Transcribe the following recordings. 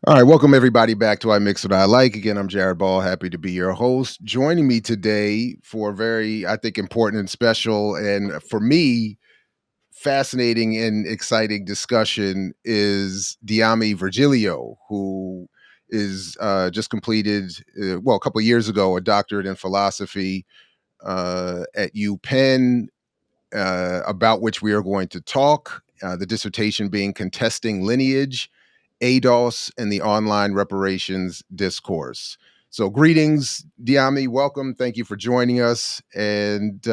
All right, welcome everybody back to I Mix What I Like. Again, I'm Jared Ball, happy to be your host. Joining me today for a very, I think, important and special, and for me, fascinating and exciting discussion is Diami Virgilio, who is just completed, a couple of years ago, a doctorate in philosophy at UPenn, about which we are going to talk. The dissertation being Contesting Lineage, ADOS, and the Online Reparations Discourse. So, greetings, Diami. Welcome. Thank you for joining us. And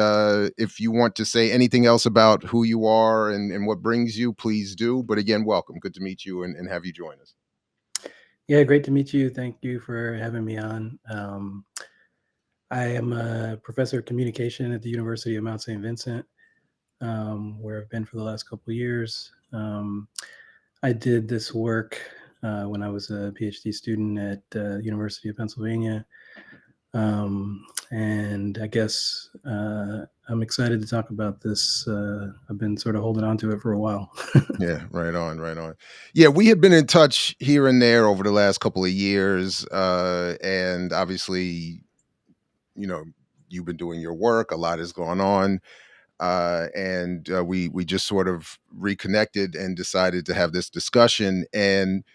if you want to say anything else about who you are and what brings you, please do. But again, welcome. Good to meet you and have you join us. Yeah, great to meet you. Thank you for having me on. I am a professor of communication at the University of Mount St. Vincent, where I've been for the last couple of years. I did this work when I was a PhD student at the University of Pennsylvania. And I guess I'm excited to talk about this. I've been sort of holding on to it for a while. Yeah, right on, right on. Yeah, we had been in touch here and there over the last couple of years. And obviously, you know, you've been doing your work, a lot has gone on. And we just sort of reconnected and decided to have this discussion. And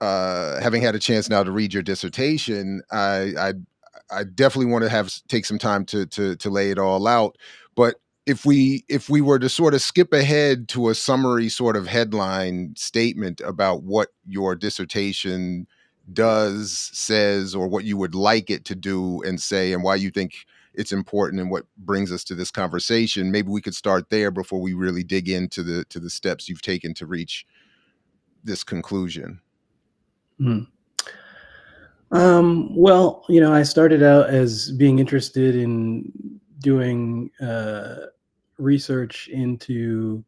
having had a chance now to read your dissertation, I definitely want to take some time to lay it all out. But if we were to sort of skip ahead to a summary sort of headline statement about what your dissertation does, says, or what you would like it to do and say, and why you think it's important and what brings us to this conversation, maybe we could start there before we really dig into the steps you've taken to reach this conclusion. Hmm. Well, I started out as being interested in doing research into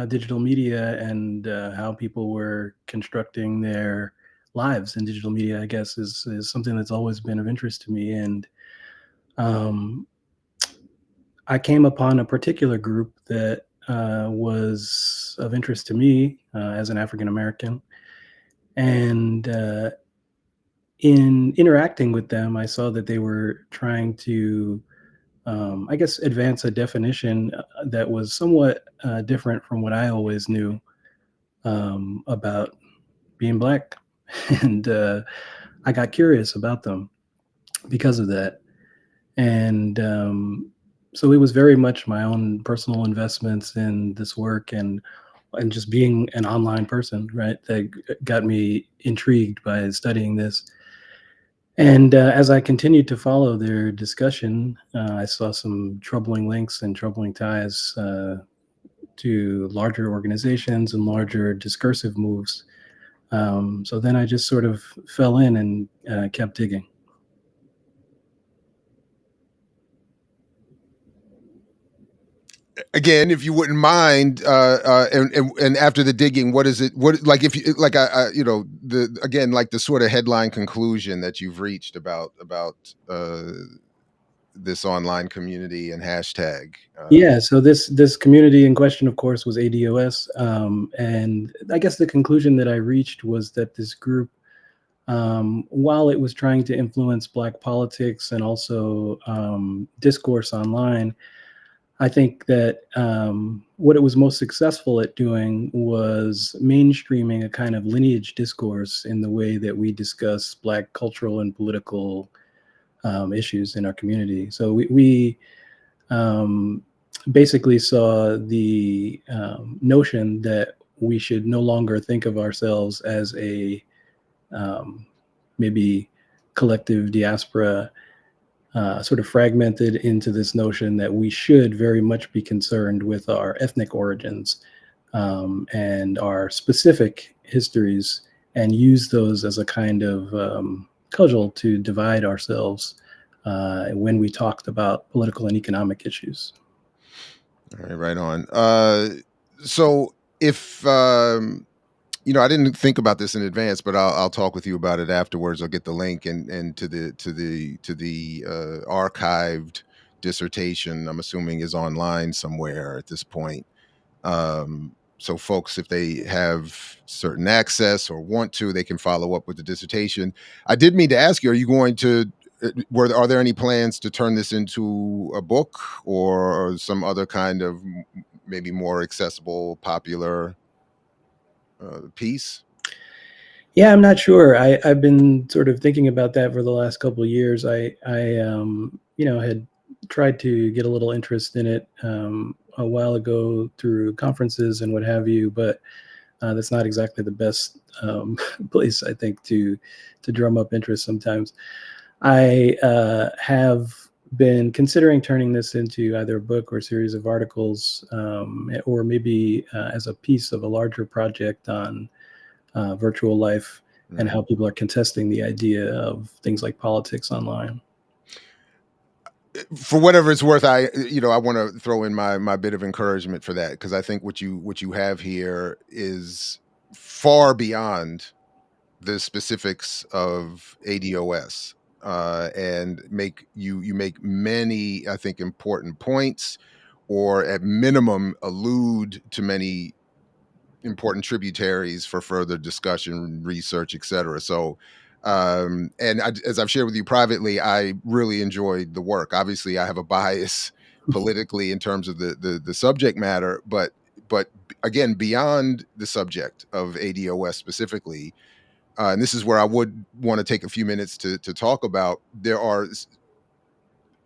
digital media and how people were constructing their lives in digital media, I guess, is something that's always been of interest to me. And um, I came upon a particular group that was of interest to me as an African American. And in interacting with them, I saw that they were trying to, I guess, advance a definition that was somewhat different from what I always knew about being Black. And I got curious about them because of that. And so it was very much my own personal investments in this work and just being an online person, right, that got me intrigued by studying this. And as I continued to follow their discussion, I saw some troubling links and troubling ties to larger organizations and larger discursive moves. So then I just sort of fell in and kept digging. Again, if you wouldn't mind, and after the digging, what is it? What, like, if you like, the again, like the sort of headline conclusion that you've reached about this online community and hashtag. Yeah, so this community in question, of course, was ADOS, and I guess the conclusion that I reached was that this group, while it was trying to influence Black politics and also discourse online, I think that what it was most successful at doing was mainstreaming a kind of lineage discourse in the way that we discuss Black cultural and political issues in our community. So we basically saw the notion that we should no longer think of ourselves as a maybe collective diaspora, sort of fragmented into this notion that we should very much be concerned with our ethnic origins and our specific histories and use those as a kind of cudgel to divide ourselves when we talked about political and economic issues. All right, right on. So if I didn't think about this in advance, but I'll talk with you about it afterwards. I'll get the link and to the archived dissertation. I'm assuming is online somewhere at this point. so folks, if they have certain access or want to, they can follow up with the dissertation. I did mean to ask you, are you going to are there any plans to turn this into a book or some other kind of maybe more accessible, popular piece? Yeah, I'm not sure. I've been sort of thinking about that for the last couple of years. Had tried to get a little interest in it a while ago through conferences and what have you, but that's not exactly the best place, I think, to drum up interest sometimes. I have been considering turning this into either a book or a series of articles, or maybe as a piece of a larger project on virtual life and how people are contesting the idea of things like politics online. For whatever it's worth, I want to throw in my bit of encouragement for that, because I think what you have here is far beyond the specifics of ADOS, and you make many, I think, important points, or at minimum allude to many important tributaries for further discussion, research, etc. So, and as I've shared with you privately, I really enjoyed the work. Obviously, I have a bias politically in terms of the subject matter, but again, beyond the subject of ADOS specifically, and this is where I would want to take a few minutes to talk about. There are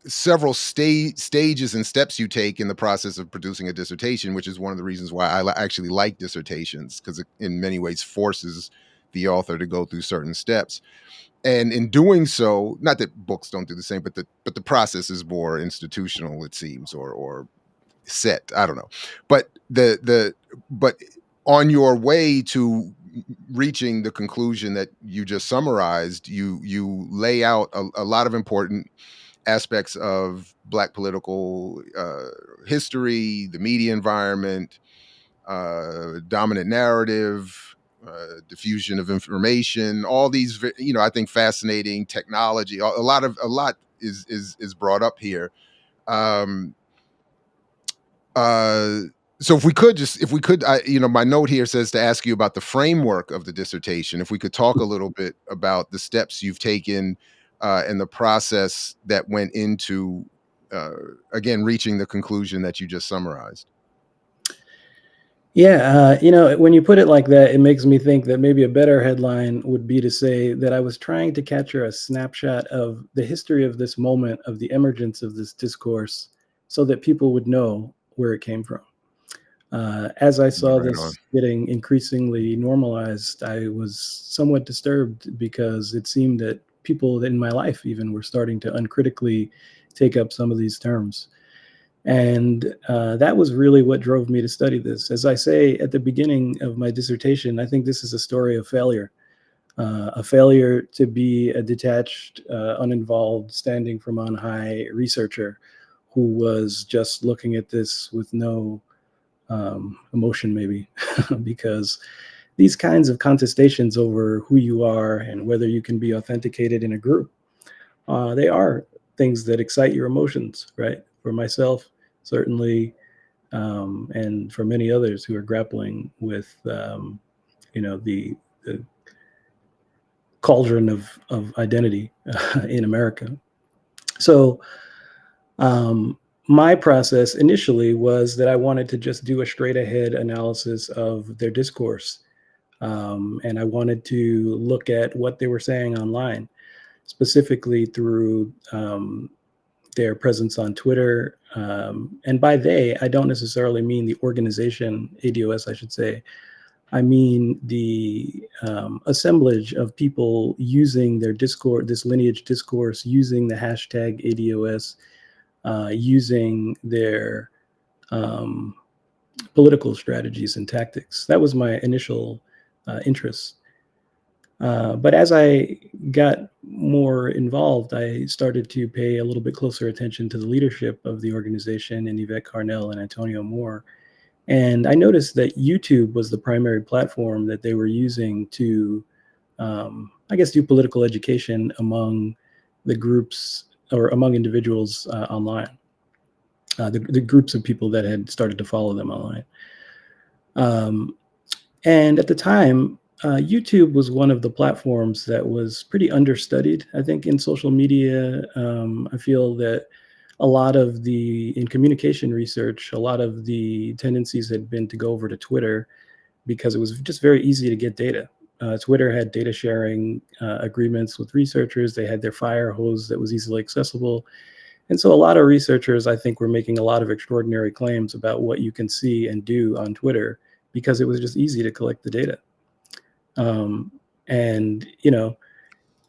several stages and steps you take in the process of producing a dissertation, which is one of the reasons why I actually like dissertations, because it in many ways forces the author to go through certain steps. And in doing so, not that books don't do the same, but the process is more institutional, it seems, or set. I don't know, but but on your way to reaching the conclusion that you just summarized, you lay out a lot of important aspects of Black political history, the media environment, dominant narrative, diffusion of information, all these, I think fascinating technology. A lot is brought up here. Um, uh, so if we could, my note here says to ask you about the framework of the dissertation. If we could talk a little bit about the steps you've taken and the process that went into, uh, again, reaching the conclusion that you just summarized. Yeah, when you put it like that, it makes me think that maybe a better headline would be to say that I was trying to capture a snapshot of the history of this moment, of the emergence of this discourse, so that people would know where it came from. As I saw Right on. this getting increasingly normalized, I was somewhat disturbed because it seemed that people in my life even were starting to uncritically take up some of these terms. And that was really what drove me to study this. As I say at the beginning of my dissertation, I think this is a story of failure, a failure to be a detached, uninvolved, standing from on high researcher who was just looking at this with no emotion, maybe, because these kinds of contestations over who you are and whether you can be authenticated in a group, they are things that excite your emotions, right? For myself, certainly, and for many others who are grappling with, the cauldron of identity in America. So, um, my process initially was that I wanted to just do a straight ahead analysis of their discourse. And I wanted to look at what they were saying online, specifically through their presence on Twitter. And by they, I don't necessarily mean the organization, ADOS, I should say. I mean the assemblage of people using their Discord, this lineage discourse, using the hashtag ADOS, using their um, political strategies and tactics. That was my initial interest. But as I got more involved, I started to pay a little bit closer attention to the leadership of the organization and YvetteCarnell and AntonioMoore. And I noticed that YouTube was the primary platform that they were using to, I guess, do political education among the groups or among individuals online, the groups of people that had started to follow them online. Um, and at the time, YouTube was one of the platforms that was pretty understudied, I think, in social media. I feel that in communication research, a lot of the tendencies had been to go over to Twitter because it was just very easy to get data. Twitter had data sharing agreements with researchers. They had their fire hose that was easily accessible. And so a lot of researchers, I think, were making a lot of extraordinary claims about what you can see and do on Twitter because it was just easy to collect the data. And,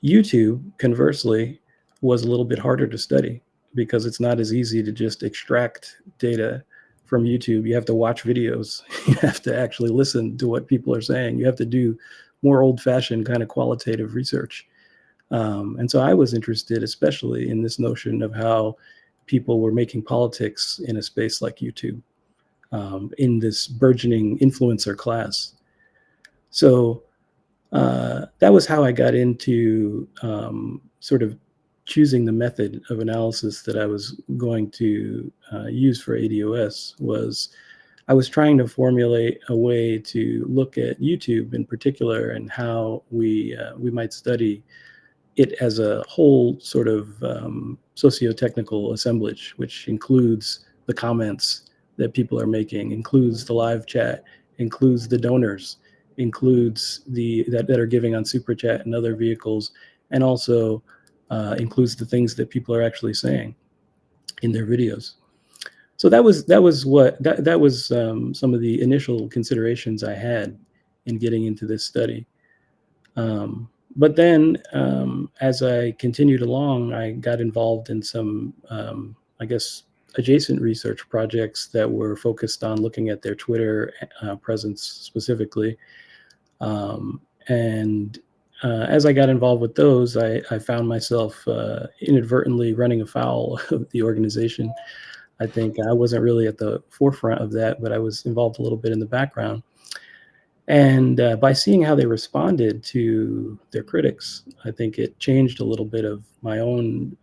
YouTube, conversely, was a little bit harder to study because it's not as easy to just extract data from YouTube. You have to watch videos. You have to actually listen to what people are saying. You have to do more old-fashioned kind of qualitative research. And so I was interested, especially in this notion of how people were making politics in a space like YouTube, in this burgeoning influencer class. So that was how I got into sort of choosing the method of analysis that I was going to use for ADOS. I was trying to formulate a way to look at YouTube in particular and how we might study it as a whole sort of socio-technical assemblage, which includes the comments that people are making, includes the live chat, includes the donors, includes that are giving on Super Chat and other vehicles, and also includes the things that people are actually saying in their videos. So that was some of the initial considerations I had in getting into this study. But then, as I continued along, I got involved in some, I guess, adjacent research projects that were focused on looking at their Twitter presence specifically. And as I got involved with those, I found myself inadvertently running afoul of the organization. I think I wasn't really at the forefront of that, but I was involved a little bit in the background. And by seeing how they responded to their critics, I think it changed a little bit of my own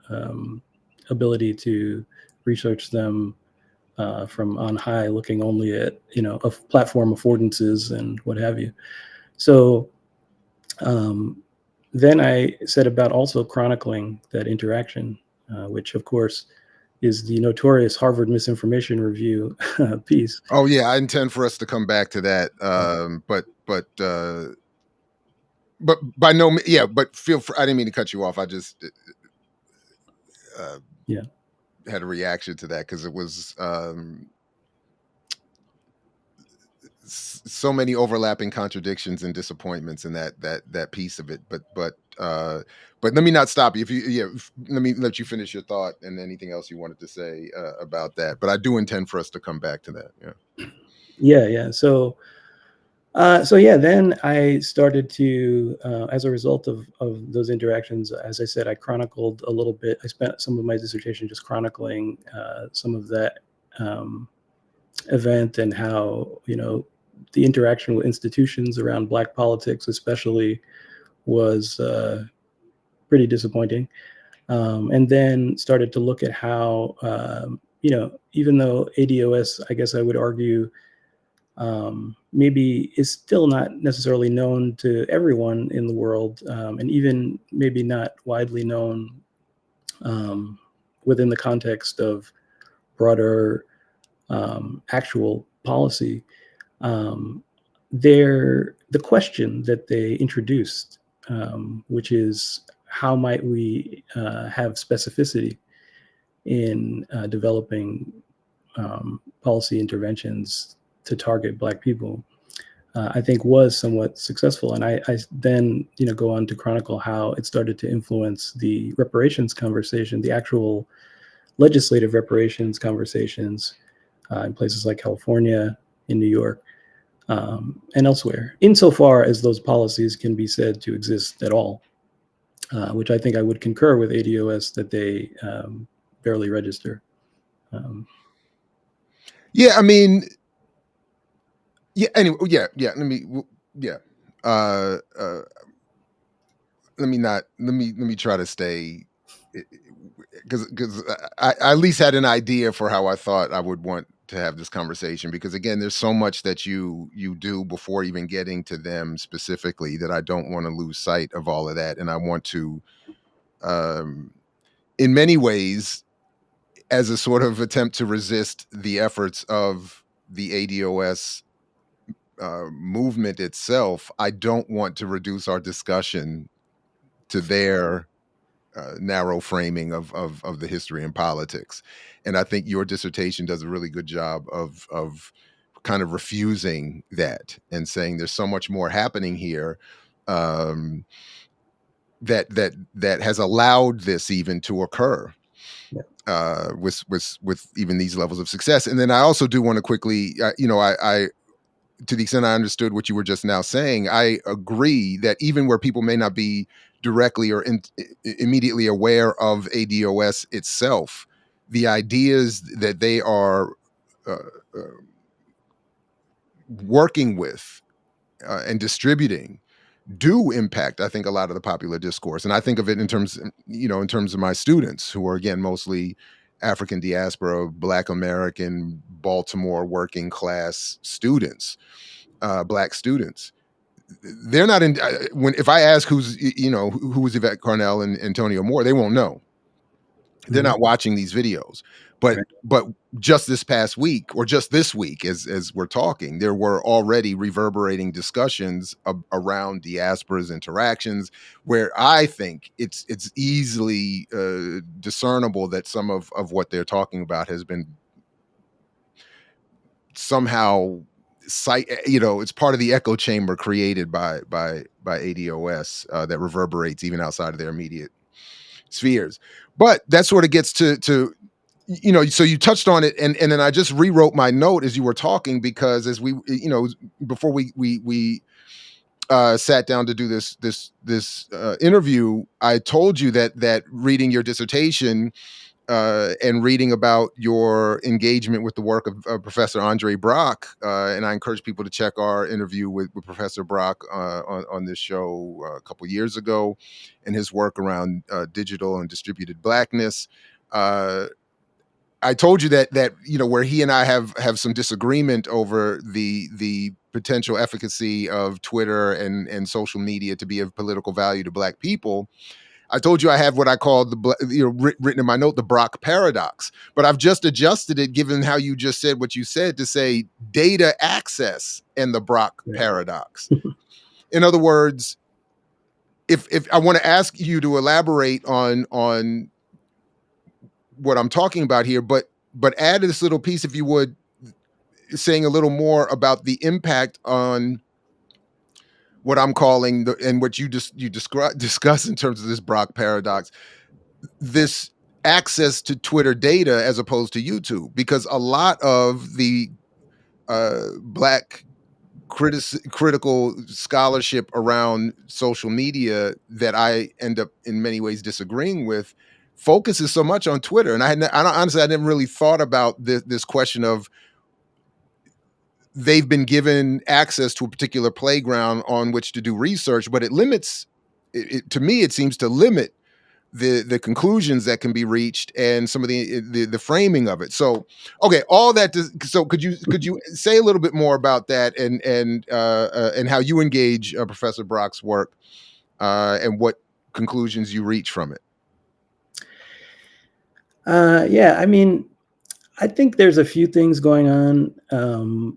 ability to research them from on high, looking only at a platform affordances and what have you. So um, then I set about also chronicling that interaction, which of course is the notorious Harvard Misinformation Review piece. Oh yeah, I intend for us to come back to that. Yeah. But by no yeah, but feel free. I didn't mean to cut you off. I just uh, Yeah. had a reaction to that because it was so many overlapping contradictions and disappointments in that piece of it. But let me not stop you. If you yeah, let me let you finish your thought and anything else you wanted to say about that. But I do intend for us to come back to that. Yeah. Yeah. So yeah, then I started to, as a result of those interactions, as I said, I chronicled a little bit. I spent some of my dissertation just chronicling some of that event and how the interaction with institutions around Black politics, especially, was pretty disappointing. And then started to look at how even though ADOS, I guess I would argue, maybe is still not necessarily known to everyone in the world, and even maybe not widely known um, within the context of broader actual policy. Um, the question that they introduced, which is how might we have specificity in developing policy interventions to target Black people, I think was somewhat successful. And I then go on to chronicle how it started to influence the reparations conversation, the actual legislative reparations conversations in places like California, in New York, and elsewhere, insofar as those policies can be said to exist at all, which I think I would concur with ADOS that they barely register. Um, Yeah, I mean, yeah. Anyway, yeah. Yeah. Uh, uh, let me try to stay because I at least had an idea for how I thought I would want to have this conversation, because again, there's so much that you do before even getting to them specifically, that I don't want to lose sight of all of that. And I want to, um, in many ways, as a sort of attempt to resist the efforts of the ADOS movement itself, I don't want to reduce our discussion to their narrow framing of the history and politics. And I think your dissertation does a really good job of kind of refusing that and saying there's so much more happening here, um, that has allowed this even to occur, Yeah. with even these levels of success. And then I also do want to quickly, I to the extent I understood what you were just now saying, I agree that even where people may not be directly or immediately aware of ADOS itself, the ideas that they are uh, uh, working with and distributing do impact, I think, a lot of the popular discourse. And I think of it in terms, in terms of my students, who are again mostly African diaspora, Black American, Baltimore working class students, Black students. They're not in, when if I ask who was YvetteCarnell and AntonioMoore, they won't know. They're Mhm. not watching these videos. But Right. but just this past week, or just this week, as we're talking, there were already reverberating discussions around diaspora's interactions, where I think it's easily discernible that some of what they're talking about has been somehow it's part of the echo chamber created by ADOS, that reverberates even outside of their immediate spheres. But that sort of gets to so you touched on it, and then I just rewrote my note as you were talking, because as we before we sat down to do this interview, I told you that reading your dissertation, and reading about your engagement with the work of Professor AndreBrock, and I encourage people to check our interview with Professor Brock on this show a couple years ago, and his work around digital and distributed blackness. I told you that where he and I have some disagreement over the potential efficacy of Twitter and social media to be of political value to Black people. I told you I have what I call written in my note, the Brock paradox, but I've just adjusted it, given how you just said what you said, to say data access and the Brock Right. paradox. In other words, if I want to ask you to elaborate on what I'm talking about here, but add this little piece, if you would, saying a little more about the impact on what I'm calling and what you discuss in terms of this Brock paradox, this access to Twitter data as opposed to YouTube, because a lot of the Black critical scholarship around social media that I end up in many ways disagreeing with focuses so much on Twitter. And honestly, I never really thought about this question of, they've been given access to a particular playground on which to do research, but it limits to me, it seems to limit the conclusions that can be reached, and some of the framing of it. So, okay, all that. So, could you say a little bit more about that, and how you engage Professor Brock's work, and what conclusions you reach from it? Yeah, I mean, I think there's a few things going on.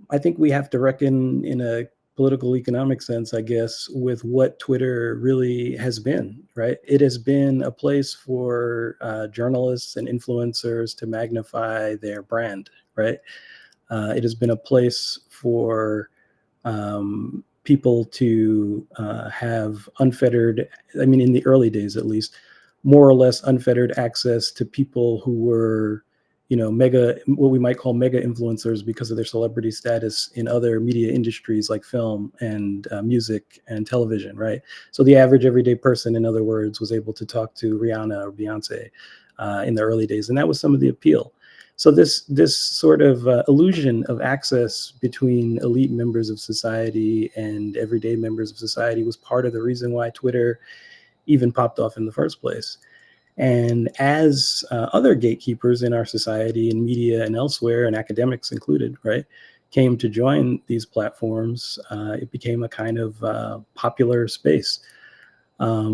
I think we have to reckon in a political economic sense, I guess, with what Twitter really has been, right? It has been a place for journalists and influencers to magnify their brand, right? It has been a place for people to have unfettered, I mean, in the early days at least, more or less unfettered access to people who were, what we might call mega influencers because of their celebrity status in other media industries like film and music and television, right? So the average everyday person, in other words, was able to talk to Rihanna or Beyonce in the early days. And that was some of the appeal. So this sort of illusion of access between elite members of society and everyday members of society was part of the reason why Twitter even popped off in the first place. And as other gatekeepers in our society, in media and elsewhere, and academics included, right, came to join these platforms, it became a kind of popular space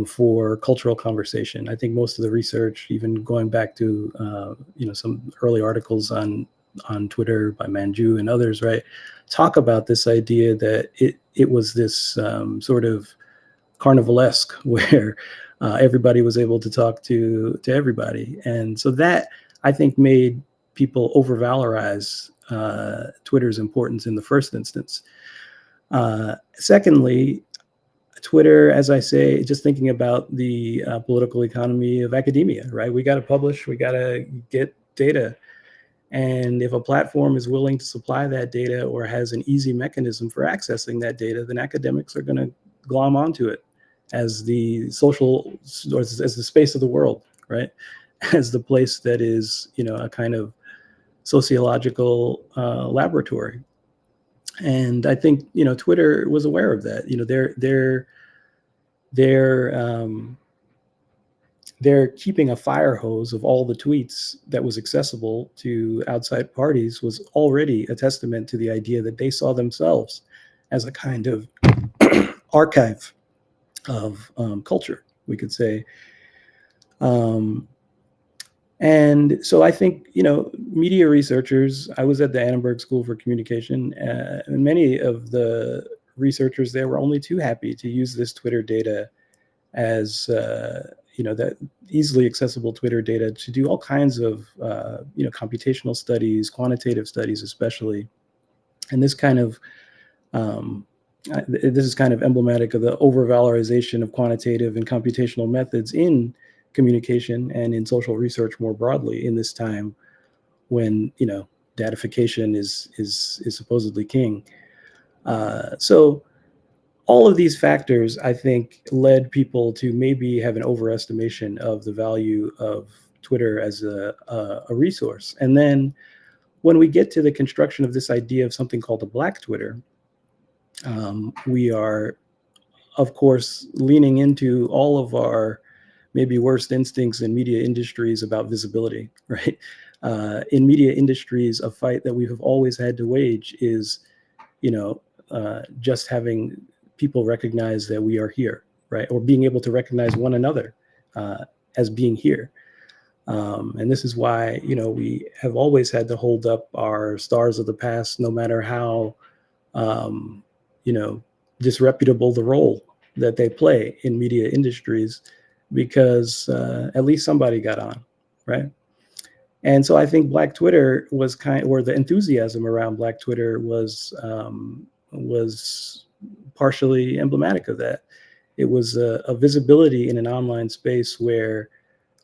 for cultural conversation. I think most of the research, even going back to some early articles on Twitter by Manju and others, right, talk about this idea that it was this sort of carnivalesque where everybody was able to talk to everybody, and so that I think made people overvalorize Twitter's importance in the first instance. Secondly, Twitter, as I say, just thinking about the political economy of academia, right? We got to publish, we got to get data. And if a platform is willing to supply that data or has an easy mechanism for accessing that data, then academics are going to glom onto it as the social, or as the space of the world, right? As the place that is, a kind of sociological laboratory. And I think, Twitter was aware of that. They're they're keeping a fire hose of all the tweets that was accessible to outside parties was already a testament to the idea that they saw themselves as a kind of archive of culture, we could say. And so I think, media researchers, I was at the Annenberg School for Communication, and many of the researchers there were only too happy to use this Twitter data as that easily accessible Twitter data to do all kinds of computational studies, quantitative studies especially. And this is kind of emblematic of the overvalorization of quantitative and computational methods in communication and in social research more broadly in this time when datification is supposedly king. So all of these factors, I think, led people to maybe have an overestimation of the value of Twitter as a resource. And then when we get to the construction of this idea of something called a Black Twitter, we are, of course, leaning into all of our maybe worst instincts in media industries about visibility, right? In media industries, a fight that we have always had to wage is, just having people recognize that we are here, right? Or being able to recognize one another as being here. And this is why, we have always had to hold up our stars of the past, no matter how, disreputable the role that they play in media industries, because at least somebody got on, right? And so I think Black Twitter was or the enthusiasm around Black Twitter was partially emblematic of that. It was a visibility in an online space where,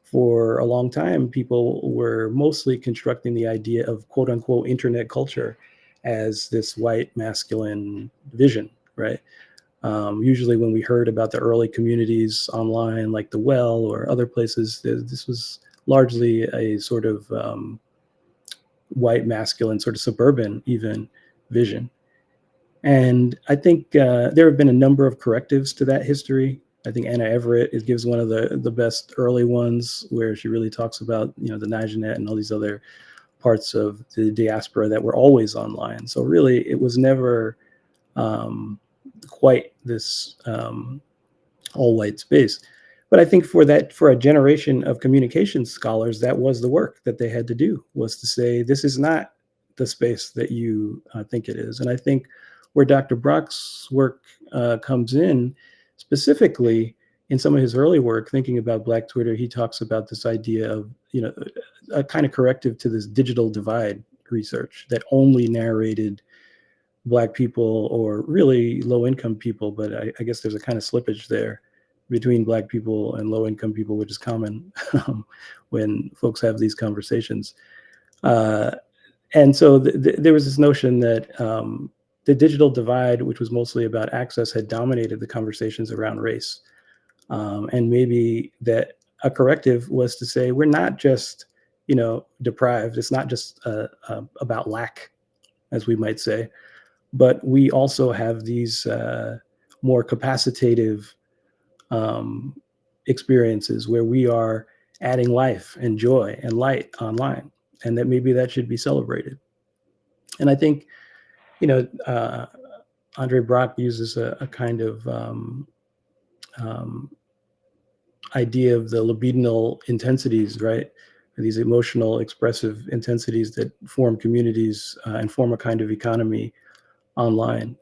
for a long time, people were mostly constructing the idea of quote unquote internet culture as this white masculine vision, right? Usually, when we heard about the early communities online, like the Well or other places, this was largely a sort of white masculine, sort of suburban even vision. And I think there have been a number of correctives to that history. I think Anna Everett gives one of the best early ones, where she really talks about the Nigenet and all these other parts of the diaspora that were always online. So really, it was never quite this all-white space. But I think for a generation of communication scholars, that was the work that they had to do, was to say, this is not the space that you think it is. And I think where Dr. Brock's work comes in, specifically in some of his early work, thinking about Black Twitter, he talks about this idea of, a kind of corrective to this digital divide research that only narrated Black people, or really low-income people, but I guess there's a kind of slippage there between Black people and low-income people, which is common when folks have these conversations. And so there was this notion that the digital divide, which was mostly about access, had dominated the conversations around race. And maybe that a corrective was to say, we're not just, deprived. It's not just about lack, as we might say, but we also have these more capacitative experiences where we are adding life and joy and light online, and that maybe that should be celebrated. And I think, you know, AndreBrock uses a kind of um, idea of the libidinal intensities, right? These emotional expressive intensities that form communities and form a kind of economy online.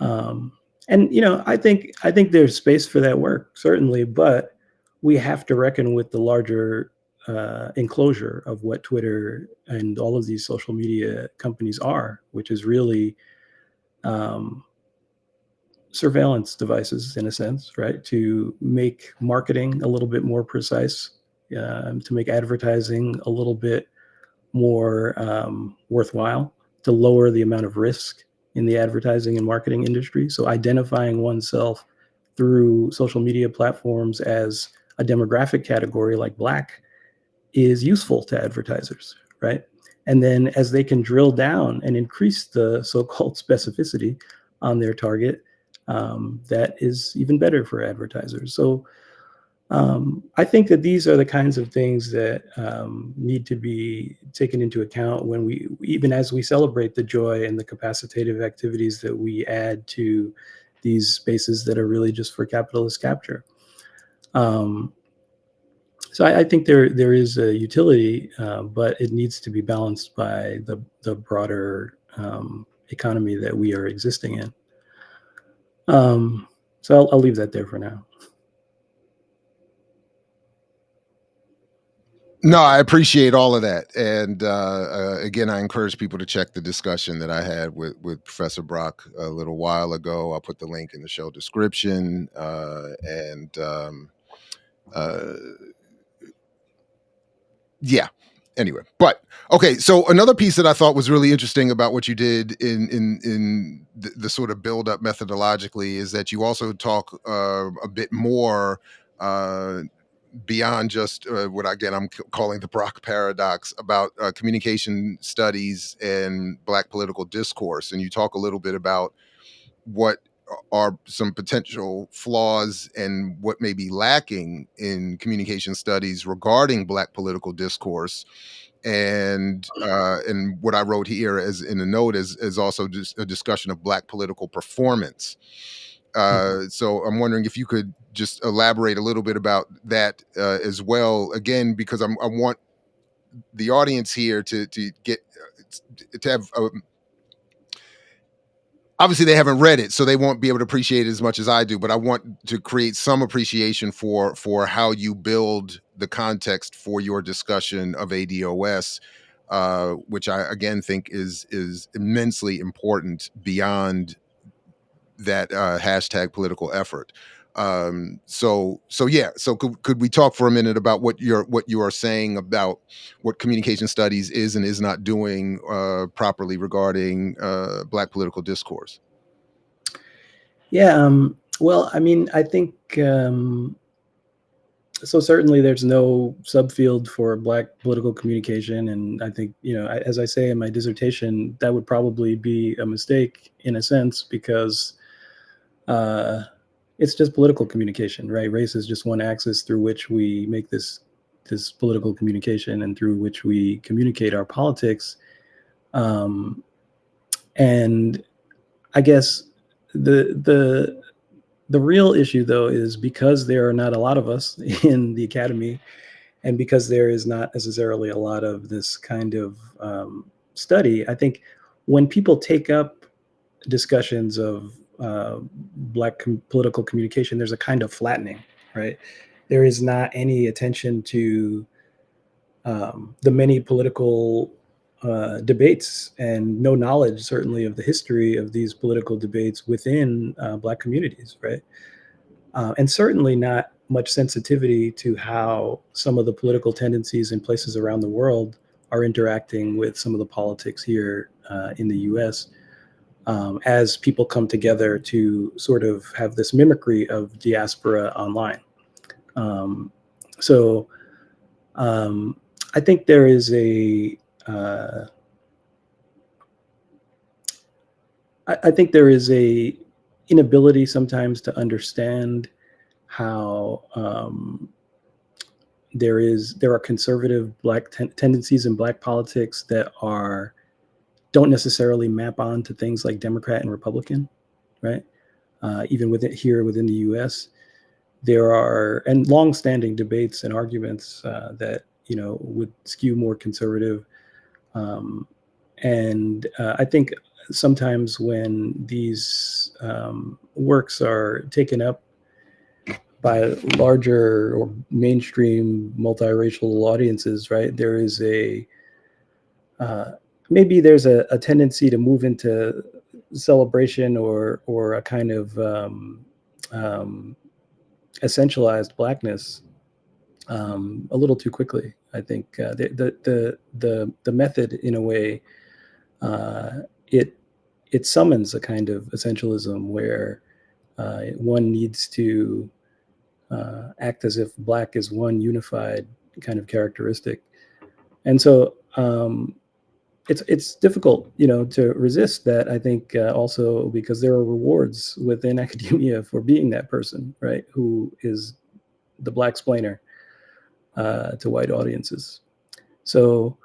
Um, and I think there's space for that work, certainly, but we have to reckon with the larger enclosure of what Twitter and all of these social media companies are, which is really um, surveillance devices, in a sense, right? To make marketing a little bit more precise, to make advertising a little bit more worthwhile, to lower the amount of risk in the advertising and marketing industry. So identifying oneself through social media platforms as a demographic category like Black is useful to advertisers, right? And then as they can drill down and increase the so-called specificity on their target, that is even better for advertisers. So I think that these are the kinds of things that need to be taken into account when we, even as we celebrate the joy and the capacitative activities that we add to these spaces that are really just for capitalist capture. Um, so I think there is a utility, but it needs to be balanced by the broader economy that we are existing in. So I'll leave that there for now. No, I appreciate all of that, and again, I encourage people to check the discussion that I had with Professor Brock a little while ago. I'll put the link in the show description, and uh, yeah. Anyway, but okay. So another piece that I thought was really interesting about what you did in the sort of build up methodologically is that you also talk a bit more. Beyond just what again I'm calling the Brock paradox about communication studies and Black political discourse, and you talk a little bit about what are some potential flaws and what may be lacking in communication studies regarding Black political discourse. And what I wrote here as in a note is also just a discussion of Black political performance. Mhm. So I'm wondering if you could just elaborate a little bit about that as well. Again, because I want the audience here to get to have. Obviously, they haven't read it, so they won't be able to appreciate it as much as I do. But I want to create some appreciation for how you build the context for your discussion of ADOS. Which I again think is immensely important beyond that hashtag political effort. So yeah, so could we talk for a minute about what you are saying about what communication studies is and is not doing properly regarding Black political discourse? Yeah. Well, I mean, I think so. Certainly, there's no subfield for Black political communication, and I think as I say in my dissertation, that would probably be a mistake in a sense because uh, it's just political communication, right? Race is just one axis through which we make this political communication and through which we communicate our politics. Um, and I guess the the real issue, though, is because there are not a lot of us in the academy, and because there is not necessarily a lot of this kind of study. I think when people take up discussions of Black political communication, there's a kind of flattening, right? There is not any attention to the many political debates and no knowledge, certainly, of the history of these political debates within Black communities, right? And certainly not much sensitivity to how some of the political tendencies in places around the world are interacting with some of the politics here in the US, as people come together to sort of have this mimicry of diaspora online. Um, so um, I think there is uh, I think there is a inability sometimes to understand how there are conservative black tendencies in black politics that don't necessarily map on to things like Democrat and Republican, right? Even within the U.S., there are and long-standing debates and arguments that would skew more conservative, and I think sometimes when these works are taken up by larger or mainstream multiracial audiences, right, there is uh, maybe there's a tendency to move into celebration or a kind of um, essentialized blackness a little too quickly. I think the method, in a way, uh, it it summons a kind of essentialism where one needs to act as if black is one unified kind of characteristic, and so it's difficult, to resist that. I think also because there are rewards within academia for being that person, right, who is the black splainer to white audiences. So,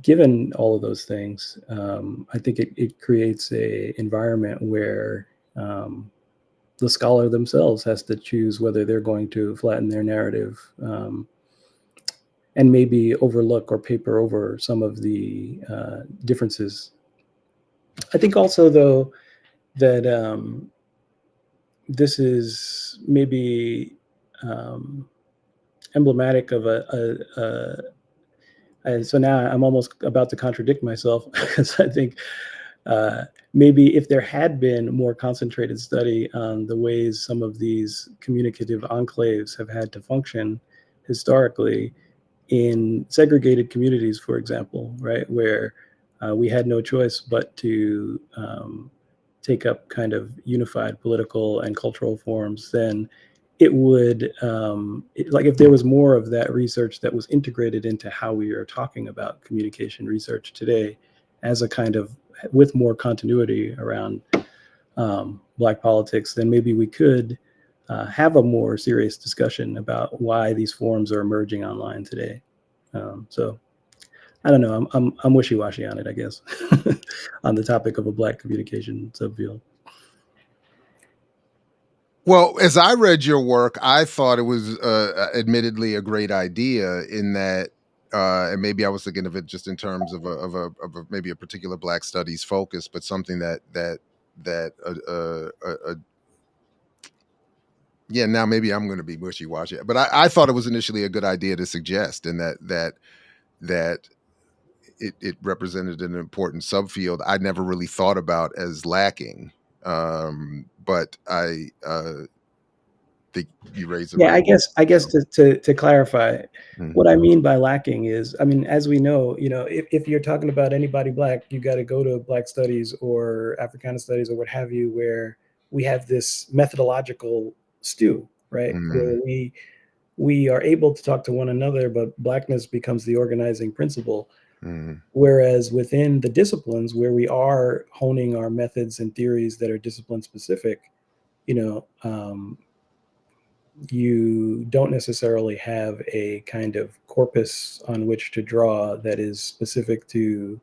given all of those things, I think it creates a environment where the scholar themselves has to choose whether they're going to flatten their narrative, and maybe overlook or paper over some of the differences. I think also, though, that this is maybe um, emblematic of and so now I'm almost about to contradict myself because I think maybe if there had been more concentrated study on the ways some of these communicative enclaves have had to function historically in segregated communities, for example, right, where we had no choice but to take up kind of unified political and cultural forms, then it would like if there was more of that research that was integrated into how we are talking about communication research today as a kind of with more continuity around black politics, then maybe we could have a more serious discussion about why these forms are emerging online today. So I don't know. I'm wishy-washy on it, I guess, on the topic of a black communication subfield. Well, as I read your work, I thought it was admittedly a great idea in that, and maybe I was thinking of it just in terms of a maybe a particular Black studies focus, but something that yeah. Now maybe I'm going to be wishy washy, but I thought it was initially a good idea to suggest, and that it represented an important subfield I never really thought about as lacking. But I think you raised a Yeah, really I good guess I point. guess to clarify, Mm, what I mean by lacking is, I mean, as we know, if you're talking about anybody black, you got to go to Black studies or Africana studies or what have you, where we have this methodological stew, right, mm, where we are able to talk to one another, but blackness becomes the organizing principle. mm, Whereas within the disciplines where we are honing our methods and theories that are discipline specific, you know, you don't necessarily have a kind of corpus on which to draw that is specific to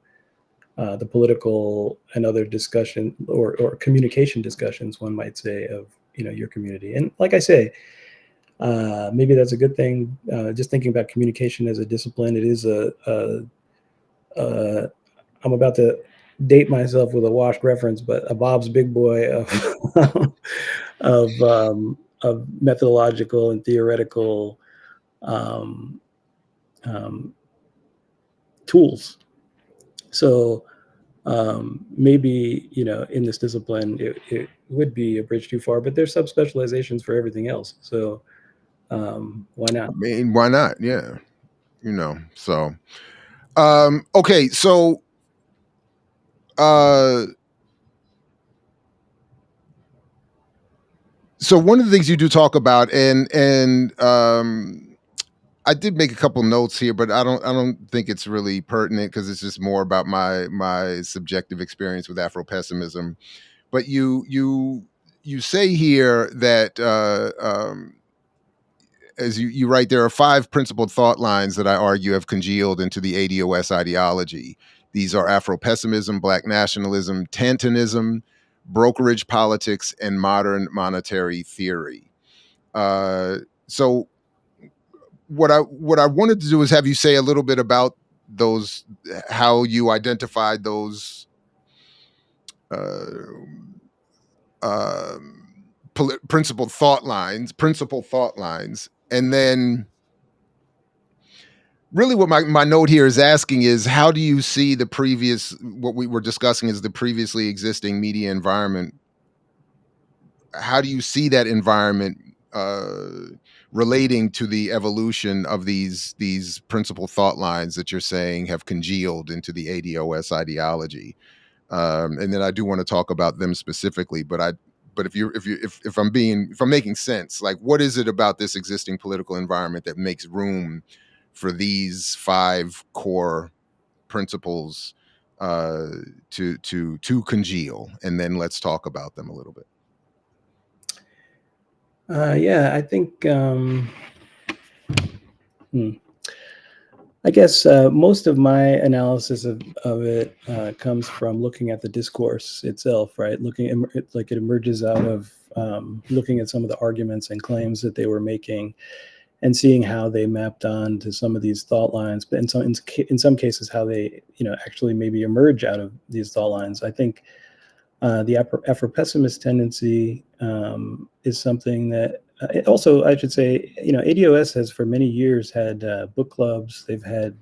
the political and other discussion or communication discussions, one might say, of your community. And like I say, maybe that's a good thing. Just thinking about communication as a discipline, it is a I'm about to date myself with a washed reference, but a Bob's Big Boy of methodological and theoretical um, um, tools. So maybe in this discipline it would be a bridge too far, but there's subspecializations for everything else. So why I not? mean, why not? Yeah, so okay, uh so one of the things you do talk about, and I did make a couple notes here, but I don't think it's really pertinent because it's just more about my subjective experience with Afropessimism. But you say here that as you write, there are 5 principal thought lines that I argue have congealed into the ADOS ideology. These are Afropessimism, Black nationalism, Tantonism, brokerage politics, and modern monetary theory. So what I wanted to do is have you say a little bit about those, how you identified those uh, principal thought lines, and then really what my note here is asking is, how do you see the previous, what we were discussing is the previously existing media environment, how do you see that environment relating to the evolution of these principal thought lines that you're saying have congealed into the ADOS ideology? And then I do want to talk about them specifically, but if I'm making sense, like, what is it about this existing political environment that makes room for these 5 core principles to congeal? And then let's talk about them a little bit. Yeah, I think I guess most of my analysis of it comes from looking at the discourse itself, right? Looking at like it emerges out of looking at some of the arguments and claims that they were making, and seeing how they mapped on to some of these thought lines, but in some cases how they actually maybe emerge out of these thought lines. I think the Afro-pessimist tendency is something that also, I should say, ADOS has for many years had book clubs. They've had,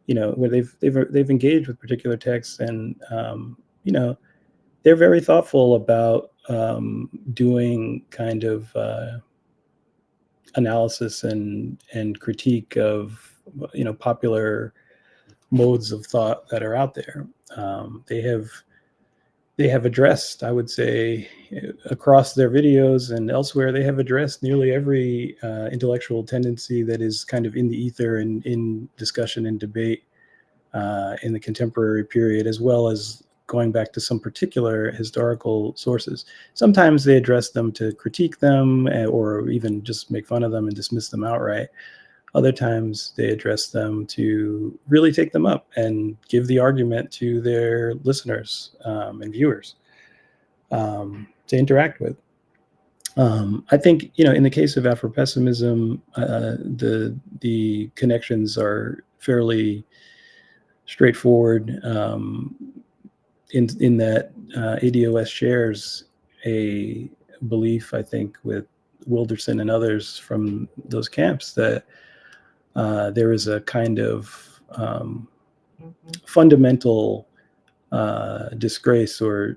where they've engaged with particular texts, and they're very thoughtful about doing kind of analysis and critique of popular modes of thought that are out there. They have addressed, I would say, across their videos and elsewhere, they have addressed nearly every intellectual tendency that is kind of in the ether and in discussion and debate in the contemporary period, as well as going back to some particular historical sources. Sometimes they address them to critique them, or even just make fun of them and dismiss them outright. Other times they address them to really take them up and give the argument to their listeners and viewers to interact with. I think, in the case of Afropessimism, the connections are fairly straightforward, in that ADOS shares a belief, I think, with Wilderson and others from those camps, that there is a kind of fundamental disgrace or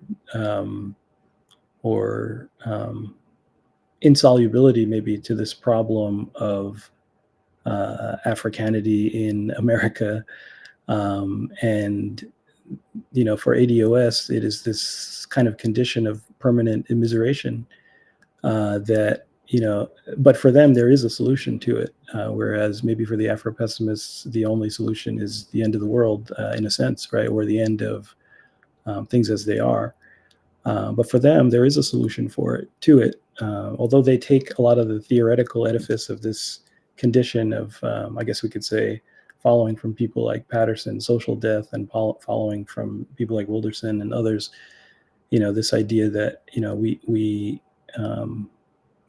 insolubility, maybe, to this problem of Africanity in America. And for ADOS, it is this kind of condition of permanent immiseration that, but for them, there is a solution to it. Whereas maybe for the Afro-pessimists, the only solution is the end of the world, in a sense, right? Or the end of things as they are. But for them, there is a solution to it. Although they take a lot of the theoretical edifice of this condition of, I guess we could say, following from people like Patterson, social death, and following from people like Wilderson and others, this idea that,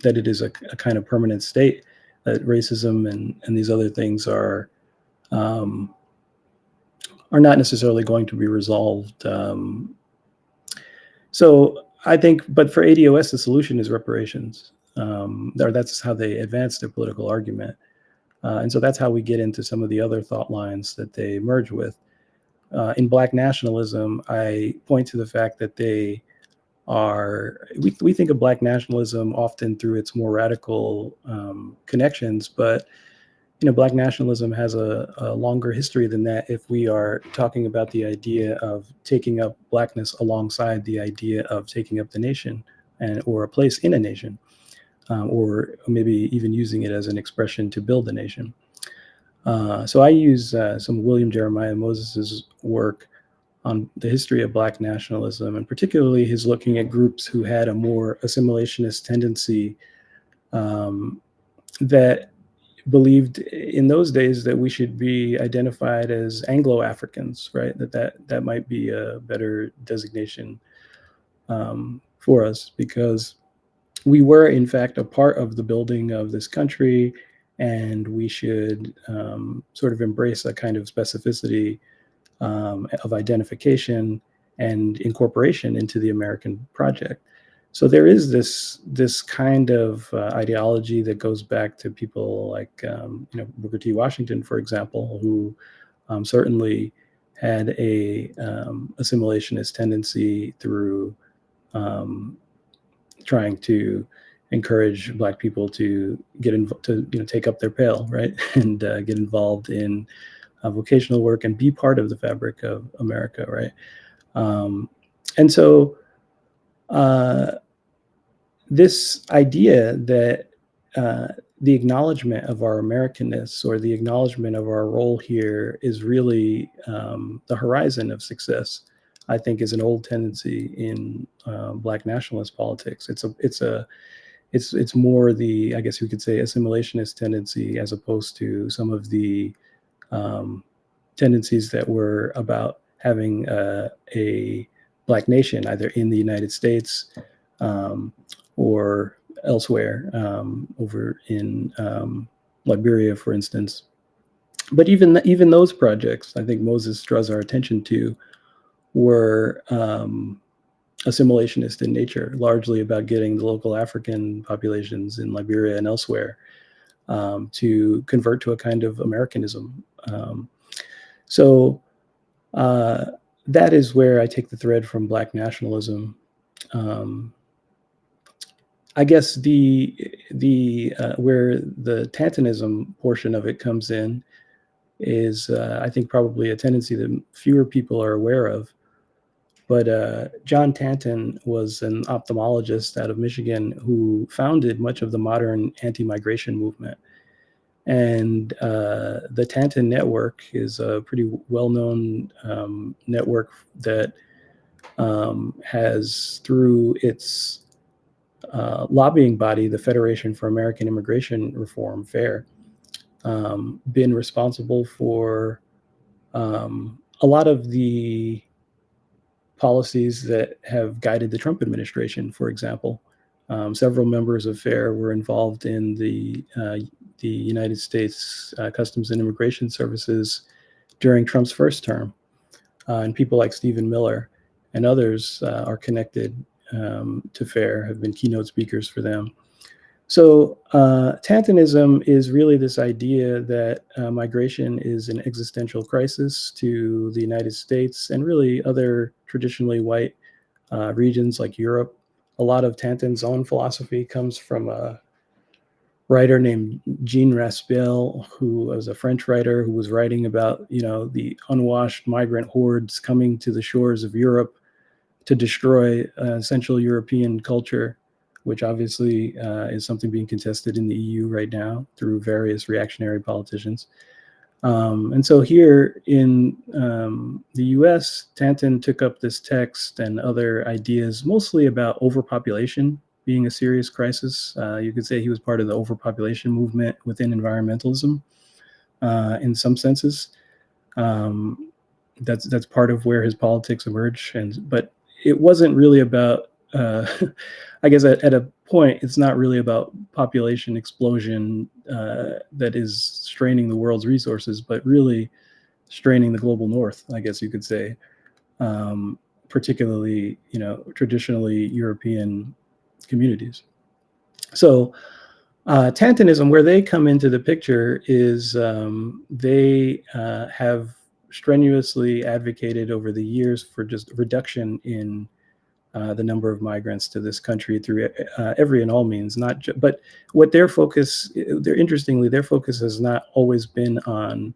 that it is a kind of permanent state, that racism and these other things are not necessarily going to be resolved. So I think, but for ADOS, the solution is reparations. That's how they advance their political argument. And so that's how we get into some of the other thought lines that they merge with. In Black nationalism, I point to the fact that they we think of Black nationalism often through its more radical connections, but Black nationalism has a longer history than that, if we are talking about the idea of taking up Blackness alongside the idea of taking up the nation, or a place in a nation, or maybe even using it as an expression to build a nation. So I use some of William Jeremiah Moses's work on the history of Black nationalism, and particularly his looking at groups who had a more assimilationist tendency, that believed in those days that we should be identified as Anglo-Africans, right? That might be a better designation for us, because we were in fact a part of the building of this country, and we should sort of embrace a kind of specificity of identification and incorporation into the American project. So there is this kind of ideology that goes back to people like Booker T. Washington, for example, who certainly had a assimilationist tendency through trying to encourage Black people to take up their pail, right, and get involved in vocational work and be part of the fabric of America, right? And so this idea that the acknowledgement of our Americanness, or the acknowledgement of our role here, is really the horizon of success, I think, is an old tendency in Black nationalist politics. It's more the, I guess we could say, assimilationist tendency, as opposed to some of the tendencies that were about having a Black nation, either in the United States or elsewhere, over in Liberia, for instance. But even those projects, I think Moses draws our attention to, were assimilationist in nature, largely about getting the local African populations in Liberia and elsewhere to convert to a kind of Americanism. So that is where I take the thread from Black nationalism. I guess where the Tantonism portion of it comes in is, I think, probably a tendency that fewer people are aware of. But JohnTanton was an ophthalmologist out of Michigan who founded much of the modern anti-migration movement. And the Tanton Network is a pretty well-known network that has, through its lobbying body, the Federation for American Immigration Reform, FAIR, been responsible for a lot of the policies that have guided the Trump administration, for example. Several members of FAIR were involved in the United States Customs and Immigration Services during Trump's first term. And people like Stephen Miller and others are connected to FAIR, have been keynote speakers for them. So Tantonism is really this idea that migration is an existential crisis to the United States and really other traditionally white regions like Europe. A lot of Tanton's own philosophy comes from a writer named Jean Raspel, who was a French writer who was writing about, the unwashed migrant hordes coming to the shores of Europe to destroy Central European culture, which obviously is something being contested in the EU right now through various reactionary politicians. And so here in the US, Tanton took up this text and other ideas, mostly about overpopulation being a serious crisis. You could say he was part of the overpopulation movement within environmentalism in some senses. That's part of where his politics emerge. But it wasn't really about, I guess at a point, it's not really about population explosion that is straining the world's resources, but really straining the global north, I guess you could say, particularly, traditionally European communities. So Tantonism, where they come into the picture, is they have strenuously advocated over the years for just reduction in the number of migrants to this country through every and all means, but what their focus has not always been on,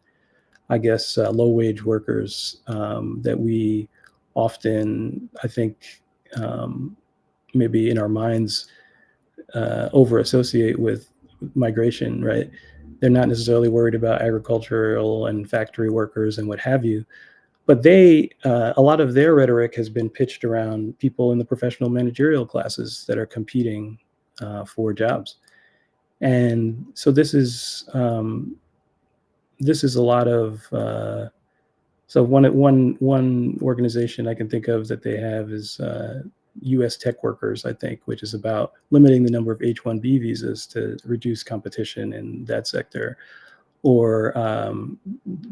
I guess, low-wage workers that we often, I think, maybe in our minds over-associate with migration, right? They're not necessarily worried about agricultural and factory workers and what have you, but a lot of their rhetoric has been pitched around people in the professional managerial classes that are competing for jobs. And so this is a lot of so one organization I can think of that they have is U.S. tech workers, I think, which is about limiting the number of H-1B visas to reduce competition in that sector, or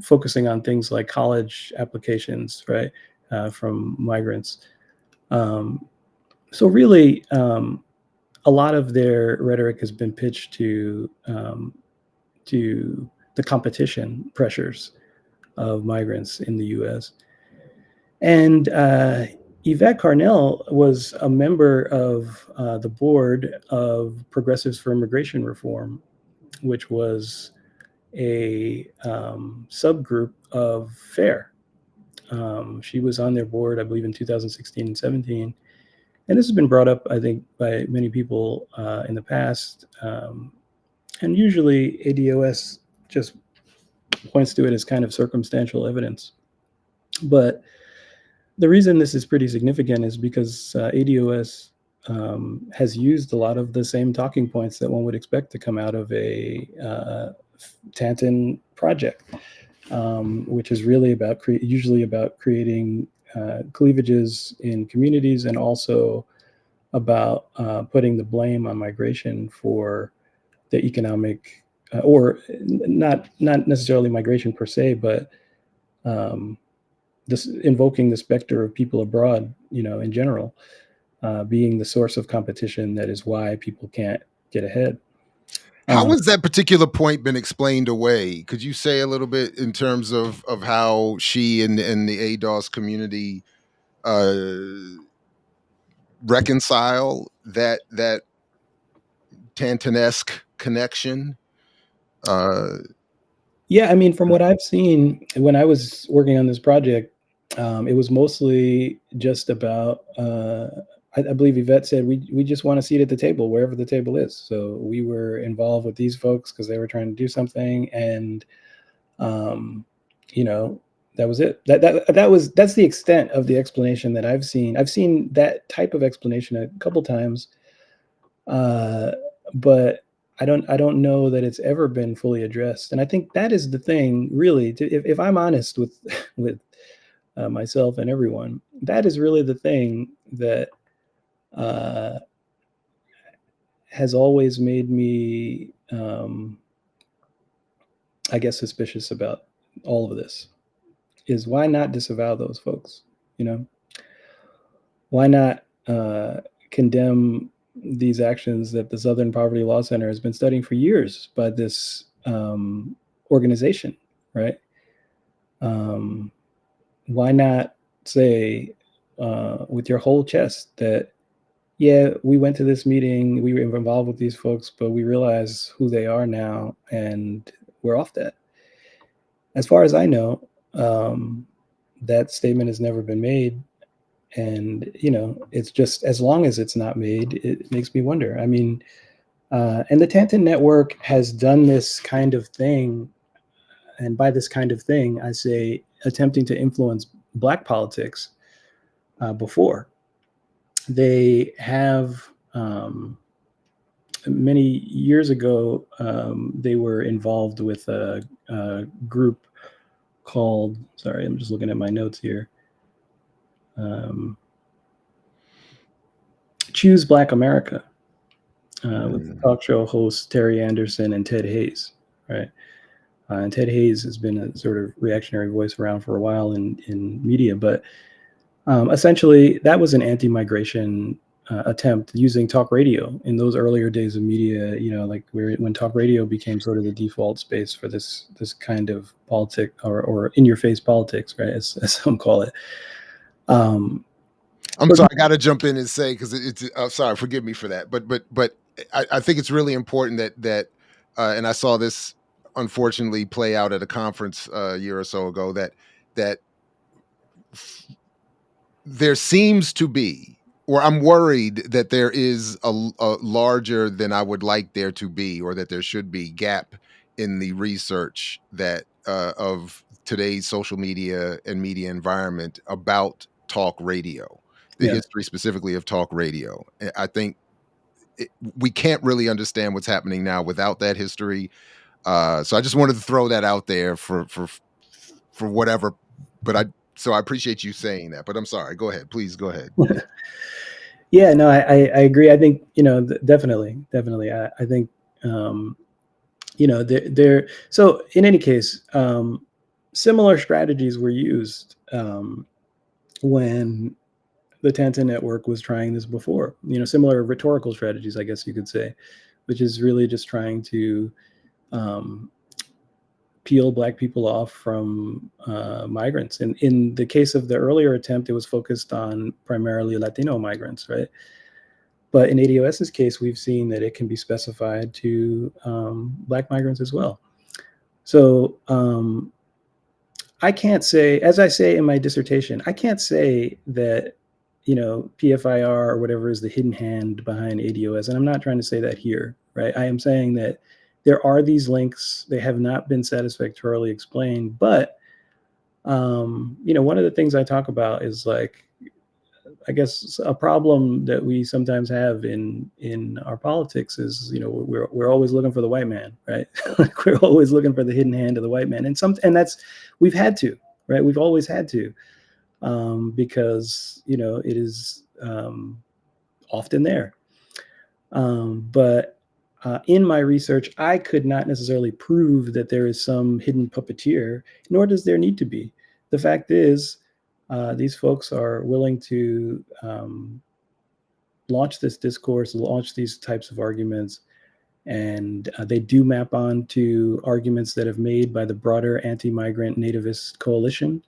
focusing on things like college applications, right, from migrants. So really, a lot of their rhetoric has been pitched to the competition pressures of migrants in the U.S. And YvetteCarnell was a member of the board of Progressives for Immigration Reform, which was a subgroup of FAIR. She was on their board, I believe, in 2016 and 17. And this has been brought up, I think, by many people in the past. And usually ADOS just points to it as kind of circumstantial evidence. But the reason this is pretty significant is because ADOS has used a lot of the same talking points that one would expect to come out of a Tanton project, which is really about usually about creating cleavages in communities, and also about putting the blame on migration for the economic, or not necessarily migration per se, but this invoking the specter of people abroad, in general, being the source of competition that is why people can't get ahead. How has that particular point been explained away? Could you say a little bit in terms of how she and the ADOS community reconcile that Tantanesque connection? Yeah, I mean, from what I've seen when I was working on this project, it was mostly just about. I believe Yvette said we just want a seat at the table, wherever the table is. So we were involved with these folks because they were trying to do something, and um, you know, that was it. That's the extent of the explanation that I've seen. I've seen that type of explanation a couple times, uh, but I don't know that it's ever been fully addressed. And I think that is the thing, really. If I'm honest with with myself and everyone, that is really the thing that uh, has always made me, I guess, suspicious about all of this. Is why not disavow those folks? You know, why not condemn these actions that the Southern Poverty Law Center has been studying for years by this organization, right? Um, why not say with your whole chest that, yeah, we went to this meeting, we were involved with these folks, but we realize who they are now, and we're off that. As far as I know, that statement has never been made. And it's just, as long as it's not made, it makes me wonder. I mean, and the Tanton Network has done this kind of thing, and by this kind of thing, I say attempting to influence Black politics before. They have, many years ago, they were involved with a group called, sorry, I'm just looking at my notes here. Choose Black America, with the talk show hosts Terry Anderson and Ted Hayes, right? And Ted Hayes has been a sort of reactionary voice around for a while in media, but essentially that was an anti-migration attempt using talk radio in those earlier days of media. Like when talk radio became sort of the default space for this kind of politic, or in-your-face politics, right, as some call it. I'm So sorry, I got to jump in and say, because it's sorry, forgive me for that, but I think it's really important that and I saw this unfortunately play out at a conference a year or so ago, that there seems to be, or I'm worried that there is a larger than I would like there to be, or that there should be, gap in the research that of today's social media and media environment about talk radio, the yeah, history specifically of talk radio. I think we can't really understand what's happening now without that history. So I just wanted to throw that out there for whatever. But I appreciate you saying that. But I'm sorry. Go ahead, please go ahead. Yeah, no, I agree. I think, definitely. I think, so in any case, similar strategies were used when the Tanton network was trying this before, similar rhetorical strategies, I guess you could say, which is really just trying to um, peel Black people off from migrants. And in the case of the earlier attempt, it was focused on primarily Latino migrants, right? But in ADOS's case, we've seen that it can be specified to Black migrants as well. So I can't say, as I say in my dissertation, I can't say that, PFIR or whatever is the hidden hand behind ADOS. And I'm not trying to say that here, right? I am saying that there are these links. They have not been satisfactorily explained. But, one of the things I talk about is like, I guess a problem that we sometimes have in our politics is, we're always looking for the white man, right? Like we're always looking for the hidden hand of the white man, and that's we've had to, right? We've always had to, because it is often there. But in my research, I could not necessarily prove that there is some hidden puppeteer, nor does there need to be. The fact is, these folks are willing to launch this discourse, launch these types of arguments, and they do map on to arguments that have made by the broader anti-migrant nativist coalition.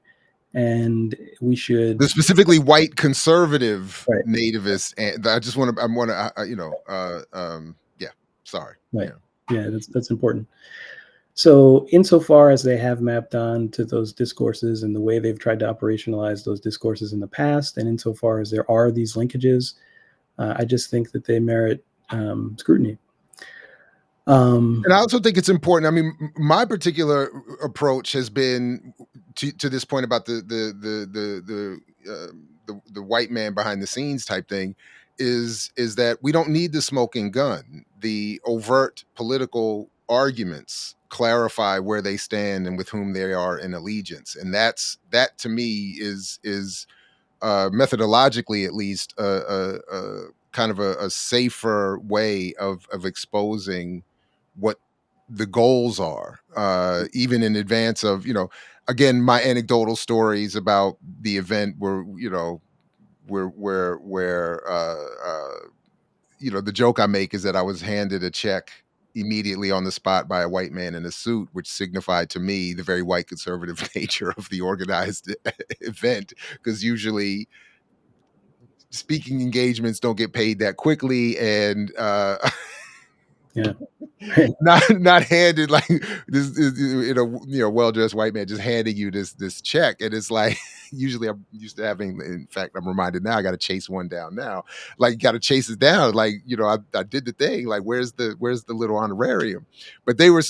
And we should, The specifically white conservative right, nativists, and I just want to, yeah, sorry, right, yeah. yeah, that's important. So, insofar as they have mapped on to those discourses and the way they've tried to operationalize those discourses in the past, and insofar as there are these linkages, I just think that they merit scrutiny. And I also think it's important. I mean, my particular approach has been to this point about the white man behind the scenes type thing is that we don't need the smoking gun. The overt political arguments clarify where they stand and with whom they are in allegiance, and that to me is methodologically at least a kind of a safer way of exposing what the goals are, even in advance of, again, my anecdotal stories about the event where, the joke I make is that I was handed a check immediately on the spot by a white man in a suit, which signified to me the very white conservative nature of the organized event, because usually speaking engagements don't get paid that quickly, and Yeah. not handed like this, well-dressed white man just handing you this check, and it's like usually I'm used to having, in fact I'm reminded now I got to chase one down now, like got to chase it down, like I did the thing, like where's the little honorarium, but they were,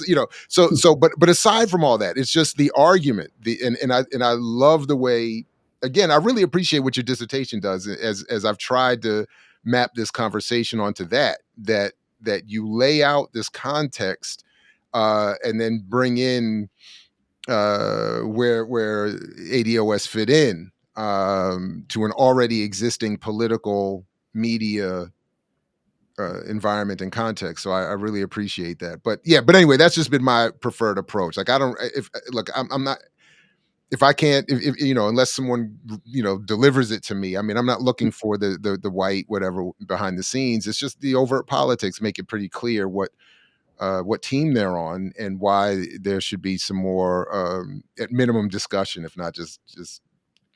but aside from all that, it's just the argument, and I love the way, again, I really appreciate what your dissertation does, as I've tried to map this conversation onto that you lay out this context, and then bring in where ADOS fit in, to an already existing political media environment and context. So I really appreciate that. But yeah, but anyway, that's just been my preferred approach. Like I don't, if look, I'm not, if I can't, if unless someone delivers it to me. I mean, I'm not looking for the white whatever behind the scenes. It's just the overt politics make it pretty clear what team they're on and why there should be some more, at minimum, discussion, if not just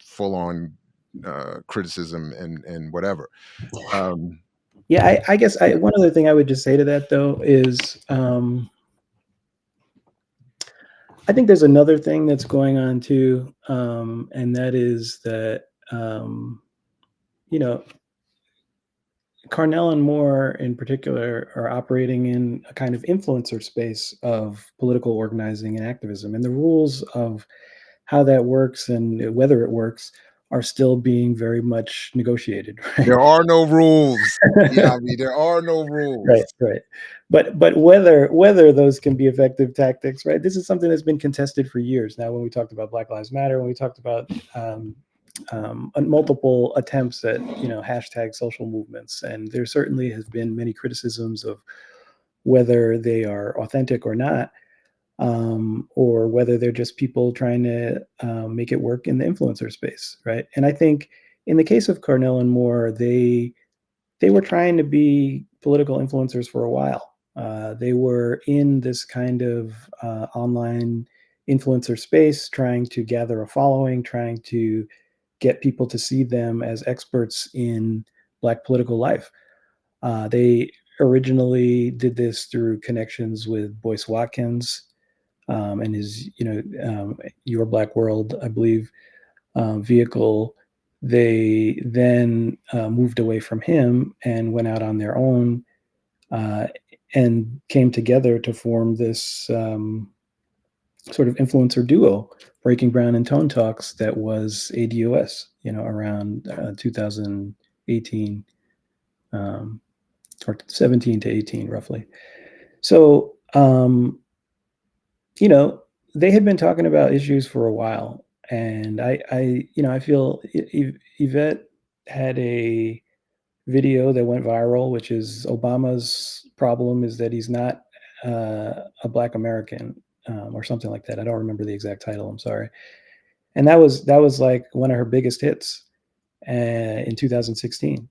full on criticism and whatever. Yeah, I guess one other thing I would just say to that though is, I think there's another thing that's going on too, and that is that you know Carnell and Moore in particular are operating in a kind of influencer space of political organizing and activism, and the rules of how that works and whether it works are still being very much negotiated, right? There are no rules. Yeah, I mean, there are no rules. Right, right. But whether those can be effective tactics, right? This is something that's been contested for years now. When we talked about Black Lives Matter, when we talked about multiple attempts at hashtag social movements, and there certainly has been many criticisms of whether they are authentic or not, or whether they're just people trying to make it work in the influencer space, right? And I think in the case of Carnell and Moore, they were trying to be political influencers for a while. They were in this kind of online influencer space, trying to gather a following, trying to get people to see them as experts in Black political life. They originally did this through connections with Boyce Watkins and his, Your Black World, I believe, vehicle. They then moved away from him and went out on their own uh, and came together to form this sort of influencer duo, Breaking Brown and Tone Talks, that was ADOS, around 2018 or 17 to 18, roughly. So, they had been talking about issues for a while, and I feel Yvette had a video that went viral, which is Obama's problem is that he's not a Black American, or something like that. I don't remember the exact title. I'm sorry. And that was like one of her biggest hits in 2016,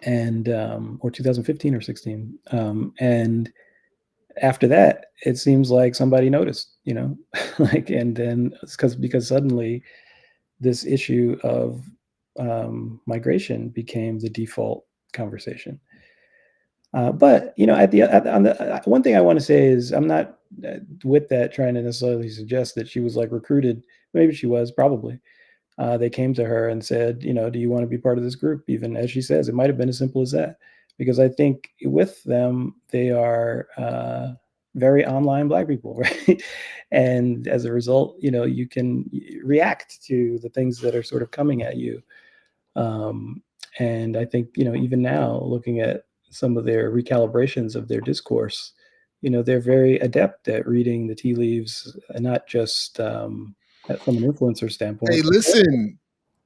and or 2015 or 16, and after that, it seems like somebody noticed, like, and then because suddenly this issue of migration became the default conversation. But on the one thing I want to say is I'm not with that trying to necessarily suggest that she was like recruited. Maybe she was, probably. They came to her and said, do you want to be part of this group? Even as she says, it might have been as simple as that. Because I think with them, they are very online Black people, right? And as a result, you can react to the things that are sort of coming at you. Um, and I think, even now, looking at some of their recalibrations of their discourse, they're very adept at reading the tea leaves, and not just from an influencer Hey, standpoint.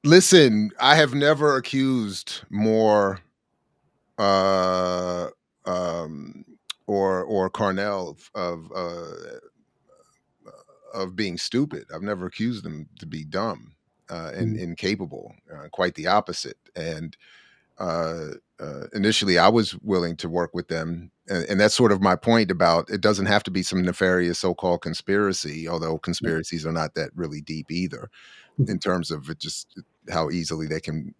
listen, I have never accused more uh um or Carnell of being stupid. I've never accused them to be dumb and Mm, incapable. Quite the opposite. And initially, I was willing to work with them, and that's sort of my point about it doesn't have to be some nefarious so-called conspiracy, although yeah. conspiracies are not that really deep either in terms of it just how easily they can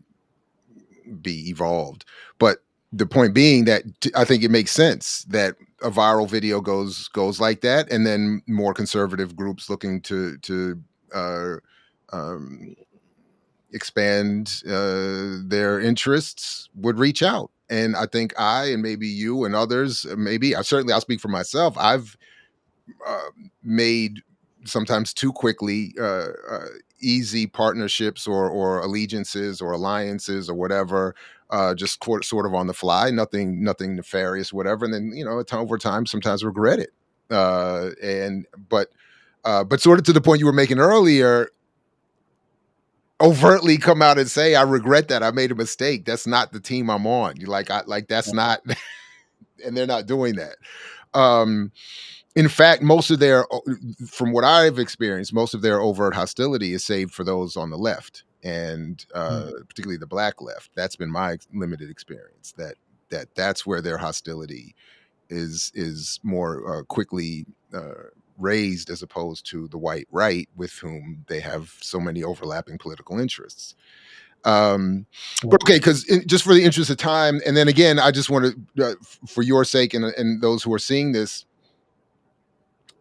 be evolved. But the point being that I think it makes sense that a viral video goes like that, and then more conservative groups looking to uh, um, expand their interests would reach out. And I think I and maybe you and others, maybe I certainly I'll speak for myself. I've uh, made sometimes too quickly easy partnerships or allegiances or alliances or whatever, just sort of on the fly, nothing nefarious, whatever. And then over time, sometimes regret it. And but sort of to the point you were making earlier, overtly come out and say, "I regret that. I made a mistake. That's not the team I'm on." You like that's not, and they're not doing that. Um, in fact, most of their, from what I've experienced, most of their overt hostility is saved for those on the left, and Mm, particularly the Black left. That's been my limited experience. That's where their hostility is more quickly raised as opposed to the white right, with whom they have so many overlapping political interests. yeah. But okay, because just for the interest of time, and then again, I just want to, for your sake and those who are seeing this,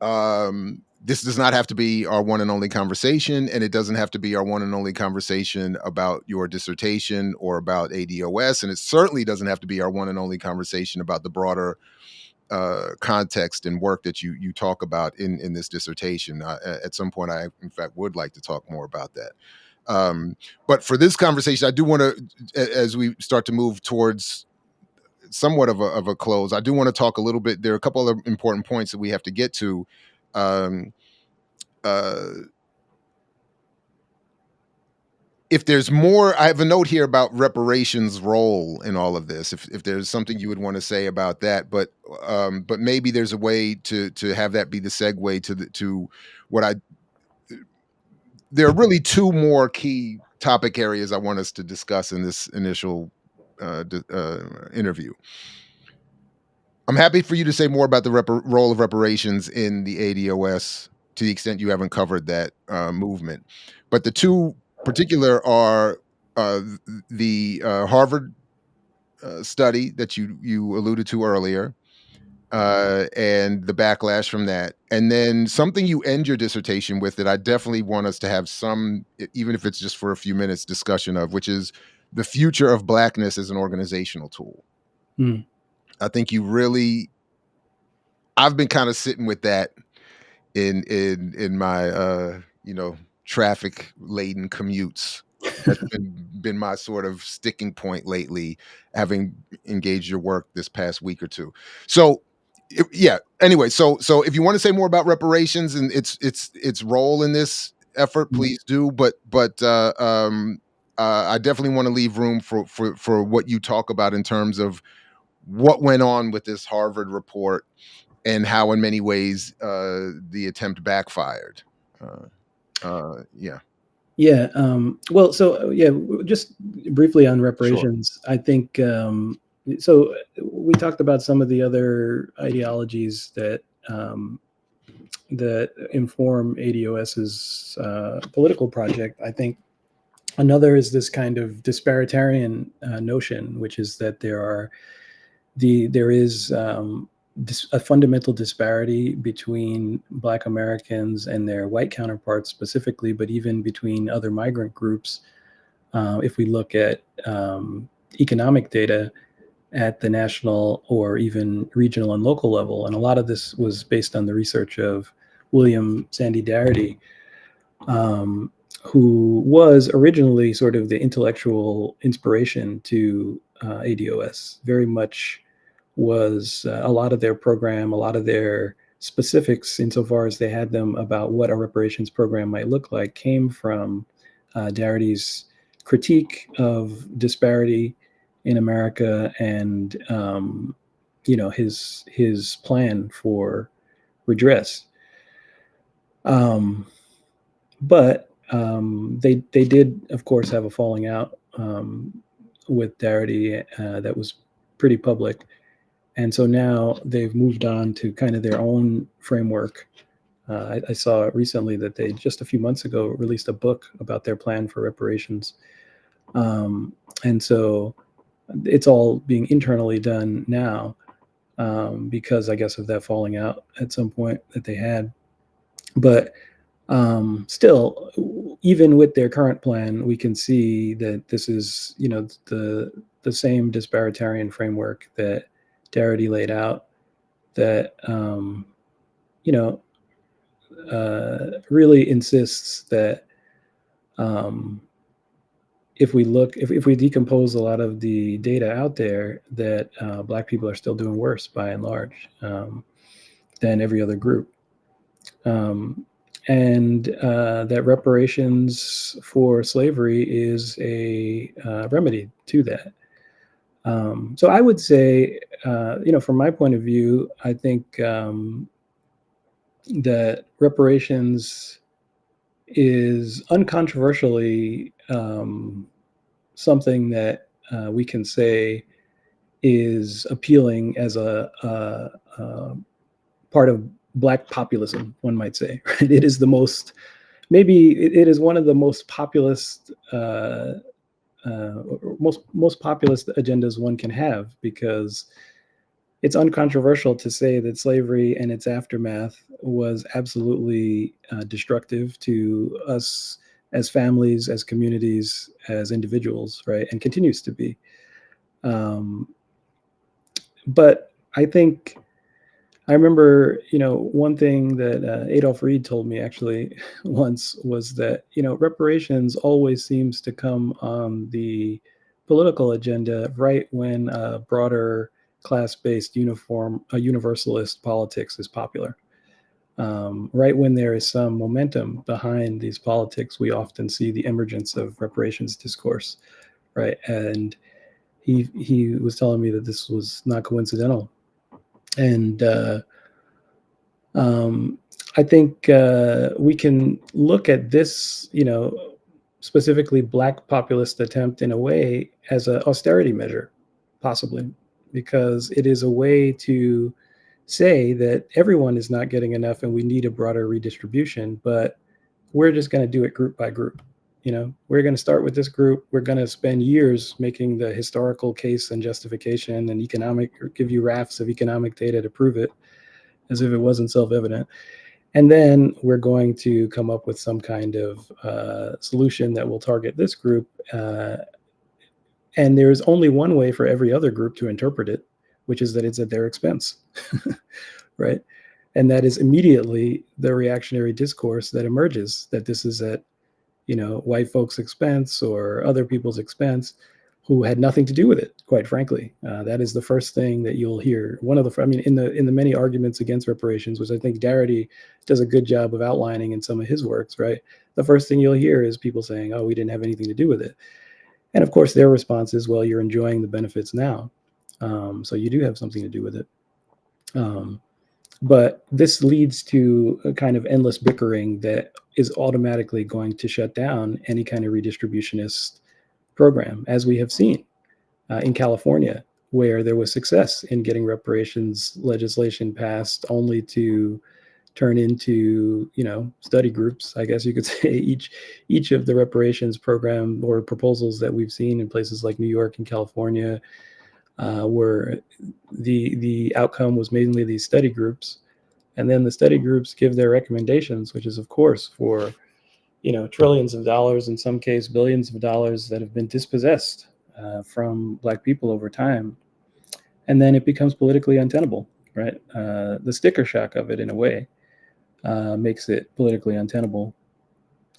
this does not have to be our one and only conversation, and it doesn't have to be our one and only conversation about your dissertation or about ADOS, and it certainly doesn't have to be our one and only conversation about the broader context and work that you talk about in this dissertation. At some point, I in fact would like to talk more about that. But for this conversation, I do want to, as we start to move towards somewhat of a close, I do want to talk a little bit. There are a couple of important points that we have to get to. Um, uh, if there's more, I have a note here about reparations' role in all of this. If there's something you would want to say about that, but maybe there's a way to have that be the segue to what I. There are really two more key topic areas I want us to discuss in this initial interview. I'm happy for you to say more about the role of reparations in the ADOS to the extent you haven't covered that movement. But the two particular are the Harvard study that you alluded to earlier, and the backlash from that, and then something you end your dissertation with that I definitely want us to have some, even if it's just for a few minutes, discussion of, which is the future of Blackness as an organizational tool. Mm. I think you really, I've been kind of sitting with that in my traffic laden commutes. That's been my sort of sticking point lately, having engaged your work this past week or two. So yeah, anyway, so if you want to say more about reparations and its role in this effort, Mm. please do. But I definitely want to leave room for what you talk about in terms of what went on with this Harvard report and how in many ways the attempt backfired. Yeah. Yeah. Well, so yeah, just briefly on Sure. reparations, I think. So we talked about some of the other ideologies that inform ADOS's political project. I think another is this kind of disparitarian notion, which is that there is a fundamental disparity between Black Americans and their white counterparts specifically, but even between other migrant groups. If we look at economic data at the national or even regional and local level, and a lot of this was based on the research of William SandyDarity, um, who was originally sort of the intellectual inspiration to ADOS. Very much was a lot of their program, a lot of their specifics, insofar as they had them about what a reparations program might look like, came from Darity's critique of disparity in America and his plan for redress. But they did, of course, have a falling out with Darity that was pretty public. And so now they've moved on to kind of their own framework. I saw recently that they just a few months ago released a book about their plan for reparations. And so it's all being internally done now because I guess of that falling out at some point that they had. But still, even with their current plan, we can see that this is, the same disparitarian framework that Darity laid out that, really insists that if we decompose a lot of the data out there, that Black people are still doing worse by and large than every other group. And that reparations for slavery is a remedy to that. So I would say, from my point of view, I think that reparations is uncontroversially something that we can say is appealing as a part of Black populism, one might say. Right? It is the most, maybe it is one of the most populist, most populist agendas one can have, because it's uncontroversial to say that slavery and its aftermath was absolutely destructive to us as families, as communities, as individuals, right? And continues to be. But I think I remember, one thing that Adolf Reed told me actually once was that, reparations always seems to come on the political agenda right when broader class-based universalist politics is popular. Right when there is some momentum behind these politics, we often see the emergence of reparations discourse, right? And he was telling me that this was not coincidental, and um, I think we can look at this, specifically Black populist attempt in a way as an austerity measure, possibly, because it is a way to say that everyone is not getting enough and we need a broader redistribution, but we're just going to do it group by group. We're going to start with this group. We're going to spend years making the historical case and justification and economic, or give you rafts of economic data to prove it, as if it wasn't self-evident. And then we're going to come up with some kind of solution that will target this group. And there's only one way for every other group to interpret it, which is that it's at their expense, right? And that is immediately the reactionary discourse that emerges, that this is at, white folks' expense or other people's expense who had nothing to do with it, quite frankly. That is the first thing that you'll hear. In the many arguments against reparations, which I think Darity does a good job of outlining in some of his works, right? The first thing you'll hear is people saying, "Oh, we didn't have anything to do with it," and of course, their response is, "Well, you're enjoying the benefits now, so you do have something to do with it." Um, but this leads to a kind of endless bickering that is automatically going to shut down any kind of redistributionist program, as we have seen in California, where there was success in getting reparations legislation passed, only to turn into, study groups. I guess you could say each of the reparations program or proposals that we've seen in places like New York and California, where the outcome was mainly these study groups, and then the study groups give their recommendations, which is of course for trillions of dollars, in some case billions of dollars, that have been dispossessed from Black people over time, and then it becomes politically untenable, right? The sticker shock of it, in a way, makes it politically untenable,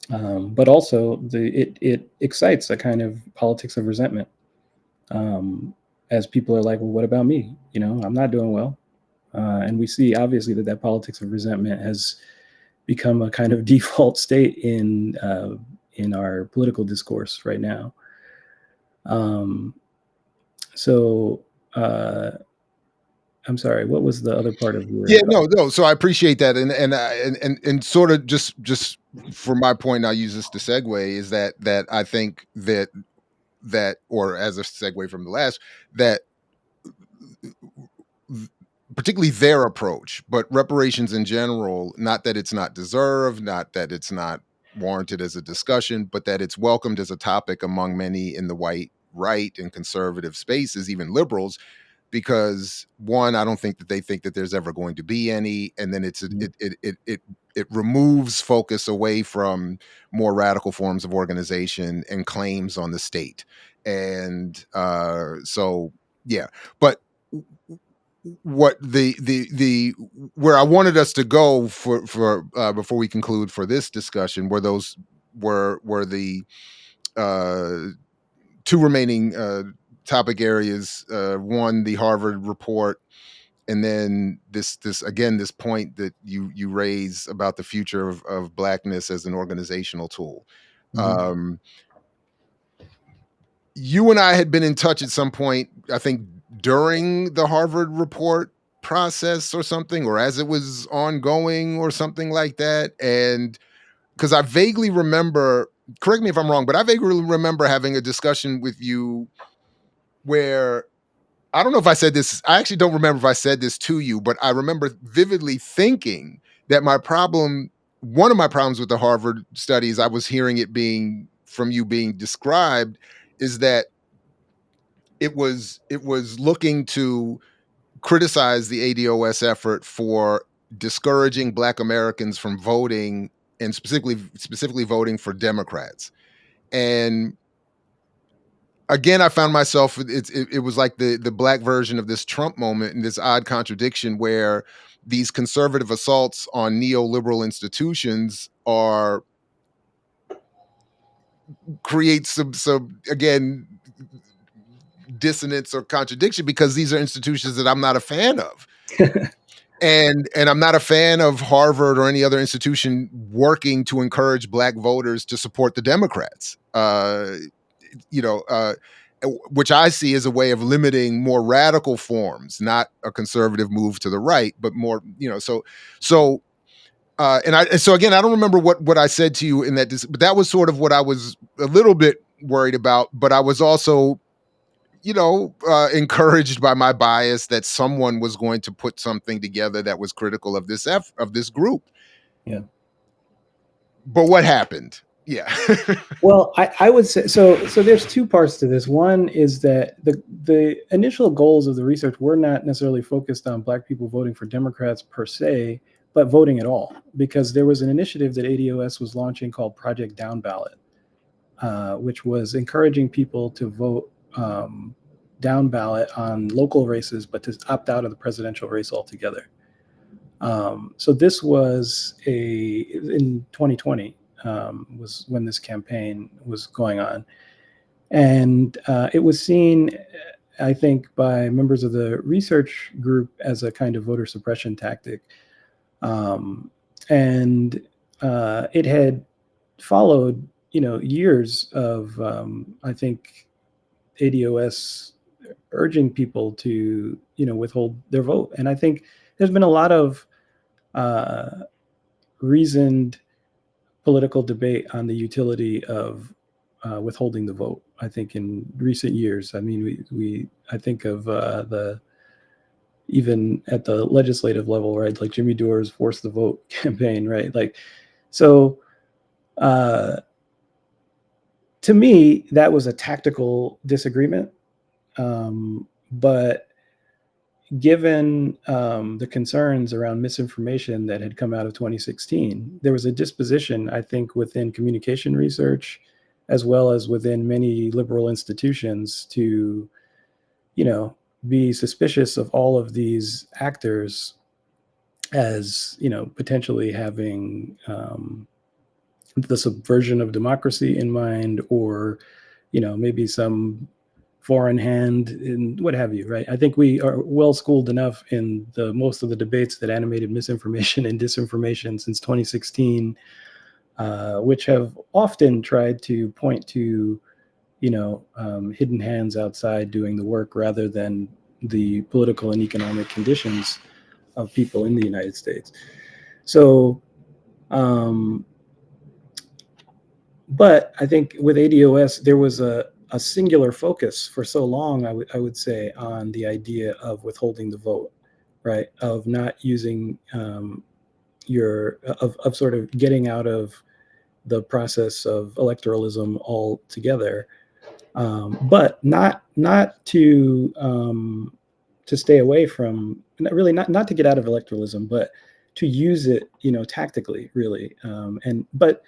but also it excites a kind of politics of resentment, as people are like, well, what about me? I'm not doing well, and we see obviously that politics of resentment has become a kind of default state in our political discourse right now. Um, so I'm sorry, what was the other part of Yeah, your? no. So I appreciate that, and sort of just for my point, I'll use this to segue. Is that I think that or as a segue from the last, that particularly their approach, but reparations in general, not that it's not deserved, not that it's not warranted as a discussion, but that it's welcomed as a topic among many in the white right and conservative spaces, even liberals, because one, I don't think that they think that there's ever going to be any, and then it removes focus away from more radical forms of organization and claims on the state, and so yeah, but what the where I wanted us to go for before we conclude for this discussion were those were the uh two remaining topic areas. One, the Harvard report, and then this again this point that you raise about the future of Blackness as an organizational tool. Mhm. Um, you and I had been in touch at some point, I think during the Harvard report process or something, or as it was ongoing or something like that. And because I vaguely remember, correct me if I'm wrong, but I vaguely remember having a discussion with you where I don't know if I said this. I actually don't remember if I said this to you, but I remember vividly thinking that one of my problems with the Harvard studies, I was hearing it being from you being described, is that it was looking to criticize the ADOS effort for discouraging Black Americans from voting, and specifically voting for Democrats. And again, I found myself, it was like the Black version of this Trump moment and this odd contradiction where these conservative assaults on neoliberal institutions are create some again dissonance or contradiction, because these are institutions that I'm not a fan of. And I'm not a fan of Harvard or any other institution working to encourage Black voters to support the Democrats. You know, which I see as a way of limiting more radical forms, not a conservative move to the right, but more, you know, so so again, I don't remember what I said to you in that, but that was sort of what I was a little bit worried about. But I was also, you know, encouraged by my bias that someone was going to put something together that was critical of of this group. Yeah. But what happened? Yeah. Well, I would say so. So there's two parts to this. One is that the initial goals of the research were not necessarily focused on Black people voting for Democrats per se, but voting at all, because there was an initiative that ADOS was launching called Project Down Ballot, which was encouraging people to vote down ballot on local races, but to opt out of the presidential race altogether. So this was in 2020 was when this campaign was going on, and it was seen, I think, by members of the research group as a kind of voter suppression tactic, and it had followed, you know, years of I think ADOS urging people to, you know, withhold their vote, and I think there's been a lot of reasoned political debate on the utility of withholding the vote. I think in recent years, I mean, I think of even at the legislative level, right? Like Jimmy Dore's "Force the Vote" campaign, right? Like, so to me, that was a tactical disagreement, but given the concerns around misinformation that had come out of 2016, there was a disposition, I think, within communication research, as well as within many liberal institutions, to, you know, be suspicious of all of these actors as, you know, potentially having the subversion of democracy in mind, or, you know, maybe some foreign hand and what have you, right? I think we are well schooled enough in the most of the debates that animated misinformation and disinformation since 2016, which have often tried to point to, you know, hidden hands outside doing the work rather than the political and economic conditions of people in the United States. So, but I think with ADOS, there was a singular focus for so long, I would say, on the idea of withholding the vote, right? Of not using of sort of getting out of the process of electoralism altogether, but not to stay away from, not to get out of electoralism, but to use it, you know, tactically, really. But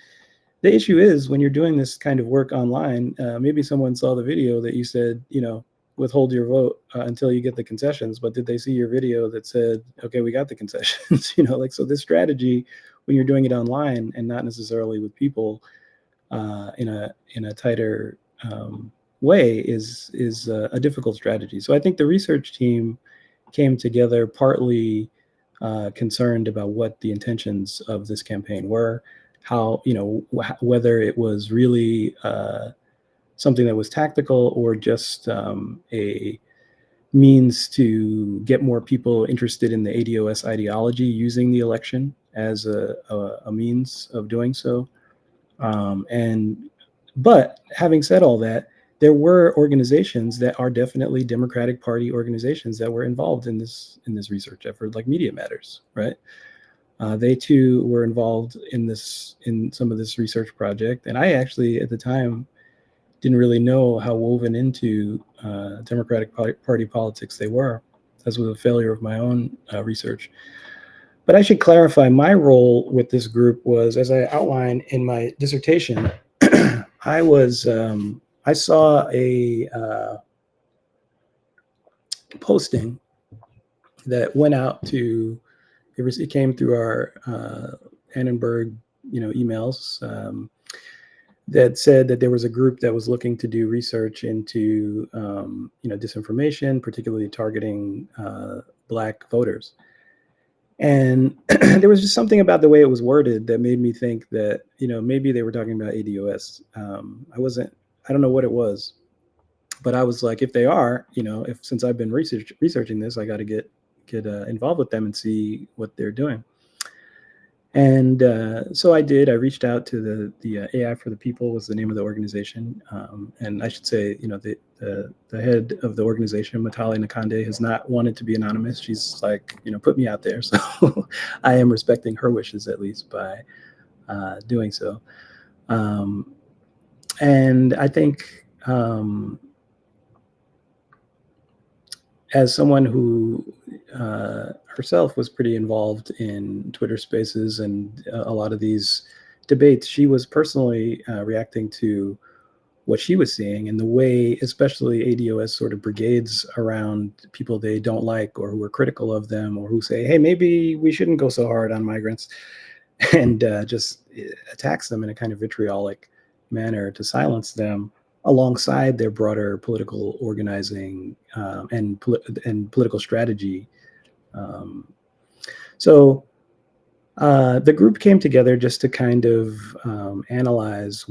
the issue is, when you're doing this kind of work online, maybe someone saw the video that you said, you know, withhold your vote until you get the concessions, but did they see your video that said, okay, we got the concessions? You know, like, so this strategy, when you're doing it online and not necessarily with people in a tighter way, is a difficult strategy. So I think the research team came together partly concerned about what the intentions of this campaign were, how, you know, whether it was really something that was tactical or just a means to get more people interested in the ADOS ideology, using the election as a means of doing so. But having said all that, there were organizations that are definitely Democratic Party organizations that were involved in this research effort, like Media Matters, right? They too were involved in some of this research project, and I actually at the time didn't really know how woven into Democratic Party politics they were. This was a failure of my own research. But I should clarify, my role with this group was, as I outlined in my dissertation, I saw a posting that went out to, it came through our Annenberg, emails. That said that there was a group that was looking to do research into disinformation, particularly targeting Black voters. And there was just something about the way it was worded that made me think that maybe they were talking about ADOS. I don't know what it was, but I was like, if they are, if since I've been researching this, I got to get involved with them and see what they're doing. And so I did. I reached out to the AI for the People was the name of the organization, and I should say, the head of the organization, Matali Nakande, has not wanted to be anonymous. She's like, put me out there, so I am respecting her wishes at least by doing so. And I think, as someone who herself was pretty involved in Twitter Spaces and a lot of these debates, she was personally reacting to what she was seeing and the way, especially ADOS sort of brigades around people they don't like or who are critical of them or who say, hey, maybe we shouldn't go so hard on migrants, and just attacks them in a kind of vitriolic manner to silence them, alongside their broader political organizing and political strategy. So the group came together just to kind of analyze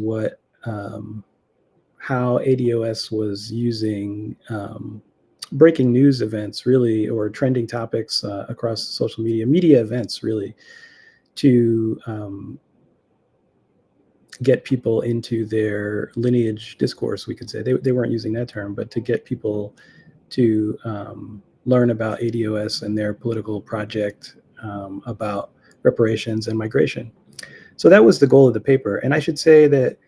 how ADOS was using breaking news events, really, or trending topics across social media events, really, to get people into their lineage discourse, we could say. They weren't using that term, but to get people to learn about ADOS and their political project about reparations and migration. So that was the goal of the paper. And I should say that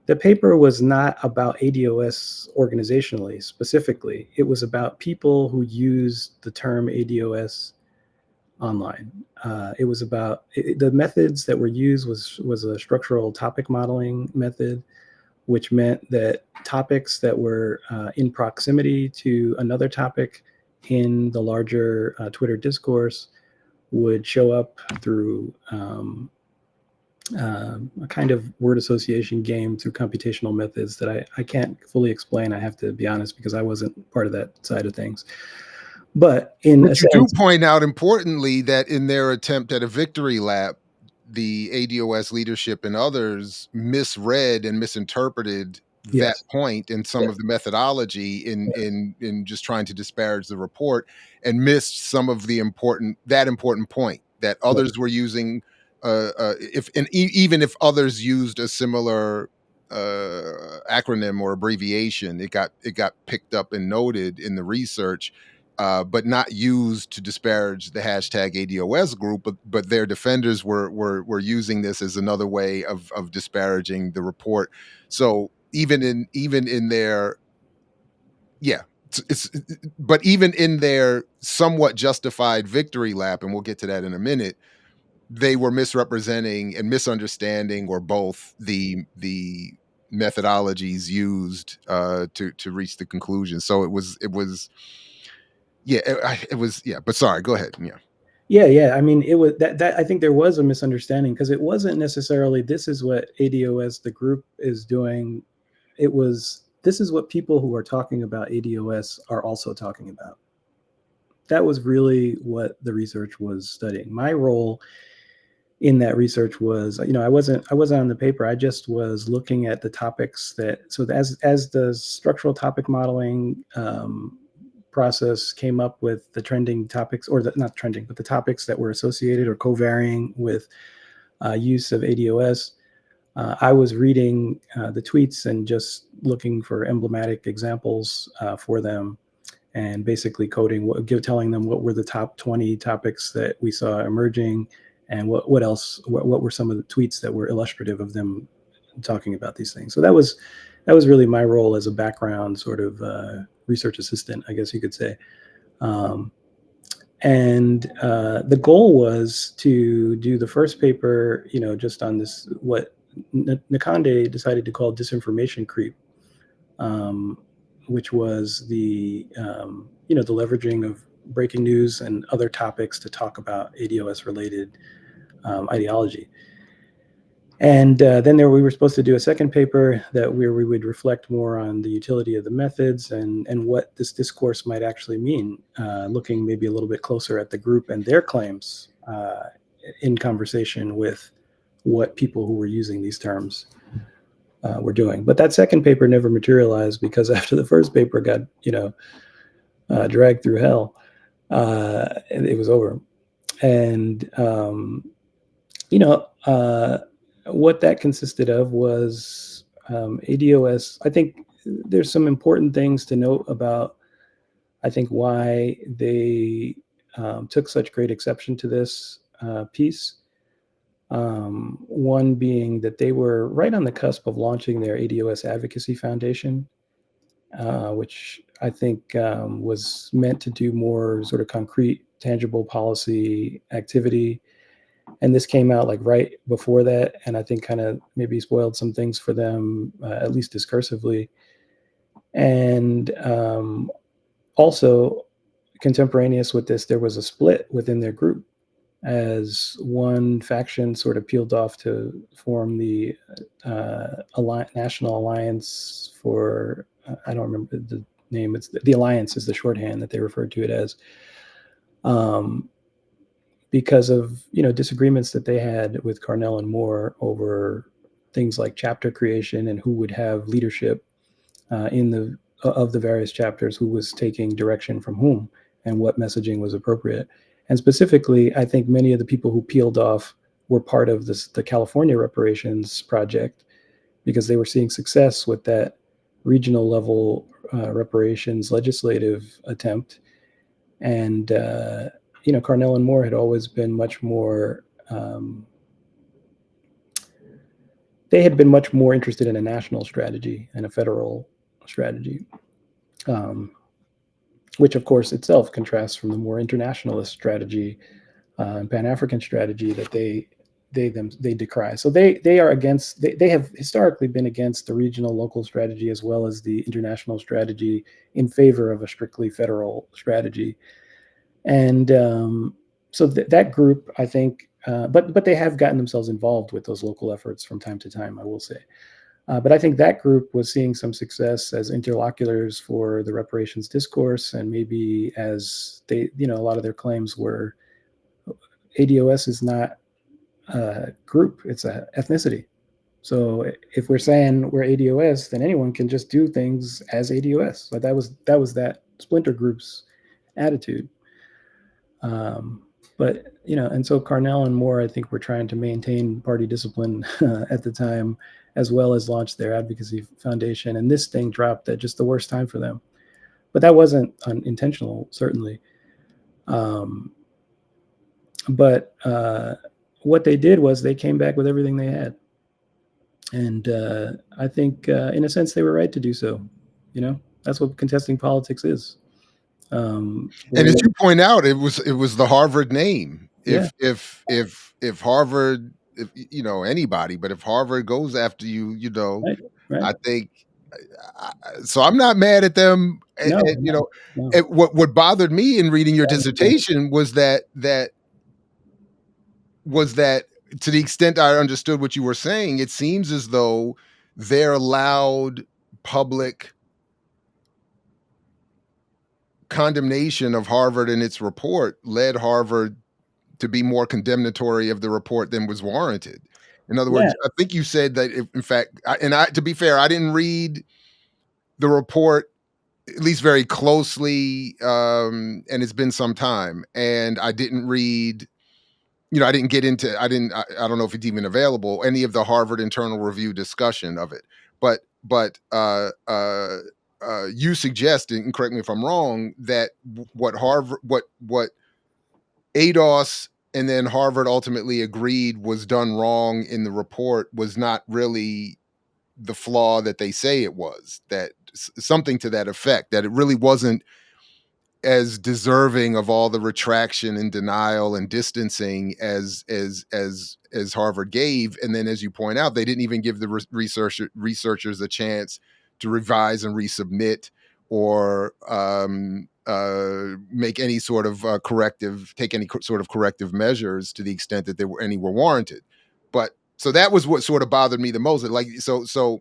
the paper was not about ADOS organizationally, specifically. It was about people who used the term ADOS online. It was about the methods that were used was a structural topic modeling method, which meant that topics that were in proximity to another topic in the larger Twitter discourse would show up through a kind of word association game through computational methods that I can't fully explain. I have to be honest, because I wasn't part of that side of things. But in a But you do sense, point out importantly that in their attempt at a victory lap, the ADOS leadership and others misread and misinterpreted that yes, point and some yes, of the methodology yes, in just trying to disparage the report, and missed some of the important point that yes. others were using. Even if others used a similar acronym or abbreviation, it got picked up and noted in the research, but not used to disparage the hashtag ADOS group. But their defenders were using this as another way of disparaging the report. So even in their yeah, but even in their somewhat justified victory lap, and we'll get to that in a minute, they were misrepresenting and misunderstanding, or both, the methodologies used to reach the conclusion. So it was, yeah. But sorry, go ahead. Yeah. Yeah. I mean, it was that I think there was a misunderstanding, because it wasn't necessarily this is what ADOS, the group, is doing. It was this is what people who are talking about ADOS are also talking about. That was really what the research was studying. My role in that research was, I wasn't on the paper. I just was looking at the topics as the structural topic modeling process came up with the trending topics, or not trending, but the topics that were associated or co-varying with use of ADOS. I was reading the tweets and just looking for emblematic examples for them, and basically telling them what were the top 20 topics that we saw emerging, and what were some of the tweets that were illustrative of them talking about these things. So that was really my role as a background sort of research assistant, I guess you could say. And the goal was to do the first paper, just on this, what Nakande decided to call disinformation creep, which was the the leveraging of breaking news and other topics to talk about ADOS related ideology. And then we were supposed to do a second paper where we would reflect more on the utility of the methods and what this discourse might actually mean, looking maybe a little bit closer at the group and their claims in conversation with what people who were using these terms were doing. But that second paper never materialized because after the first paper got, dragged through hell, it was over. And what that consisted of was ADOS. I think there's some important things to note about, I think, why they took such great exception to this piece. One being that they were right on the cusp of launching their ADOS Advocacy Foundation, which I think was meant to do more sort of concrete, tangible policy activity. And this came out like right before that, and I think kind of maybe spoiled some things for them, at least discursively. And also, contemporaneous with this, there was a split within their group as one faction sort of peeled off to form the National Alliance for, I don't remember the name, it's the Alliance is the shorthand that they referred to it as. Because of disagreements that they had with Carnell and Moore over things like chapter creation and who would have leadership of the various chapters, who was taking direction from whom, and what messaging was appropriate. And specifically, I think many of the people who peeled off were part of the California Reparations project because they were seeing success with that regional level reparations legislative attempt. And Carnell and Moore had always been much more. They had been much more interested in a national strategy and a federal strategy, which, of course, itself contrasts from the more internationalist strategy and Pan-African strategy that they decry. So they are against. They have historically been against the regional local strategy as well as the international strategy, in favor of a strictly federal strategy. And so that group, I think, but they have gotten themselves involved with those local efforts from time to time, I will say. But I think that group was seeing some success as interlocutors for the reparations discourse, and maybe as they, a lot of their claims were, ADOS is not a group, it's an ethnicity. So if we're saying we're ADOS, then anyone can just do things as ADOS. But that was that splinter group's attitude. But and so Carnell and Moore, I think, were trying to maintain party discipline at the time, as well as launch their advocacy foundation. And this thing dropped at just the worst time for them. But that wasn't unintentional, certainly. But what they did was they came back with everything they had. And I think, in a sense, they were right to do so. That's what contesting politics is. And as you point out, it was the Harvard name. Yeah. If Harvard, if anybody, but if Harvard goes after you, Right. I think. So I'm not mad at them. No, And, no. what bothered me in reading your dissertation was that to the extent I understood what you were saying, it seems as though their loud public condemnation of Harvard and its report led Harvard to be more condemnatory of the report than was warranted. In other words, I think you said that, in fact, to be fair, I didn't read the report, at least very closely, and it's been some time, and I didn't read, I didn't get into, I don't know if it's even available, any of the Harvard internal review discussion of it. But you suggest, and correct me if I'm wrong, that what ADOS and then Harvard ultimately agreed was done wrong in the report was not really the flaw that they say it was, that something to that effect, that it really wasn't as deserving of all the retraction and denial and distancing as Harvard gave. And then, as you point out, they didn't even give the researchers a chance to revise and resubmit or make any sort of take any sort of corrective measures to the extent that any were warranted. But so that was what sort of bothered me the most. Like, so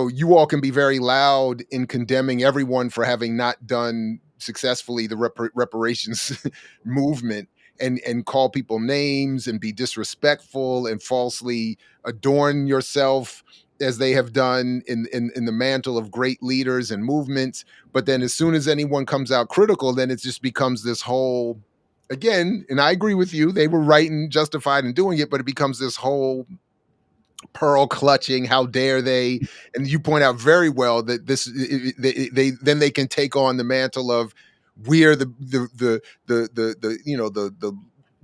you all can be very loud in condemning everyone for having not done successfully the reparations movement, and call people names and be disrespectful and falsely adorn yourself as they have done in the mantle of great leaders and movements. But then as soon as anyone comes out critical, then it just becomes this whole, again, and I agree with you, they were right and justified in doing it, but it becomes this whole pearl clutching, how dare they. And you point out very well that they then they can take on the mantle of, we're the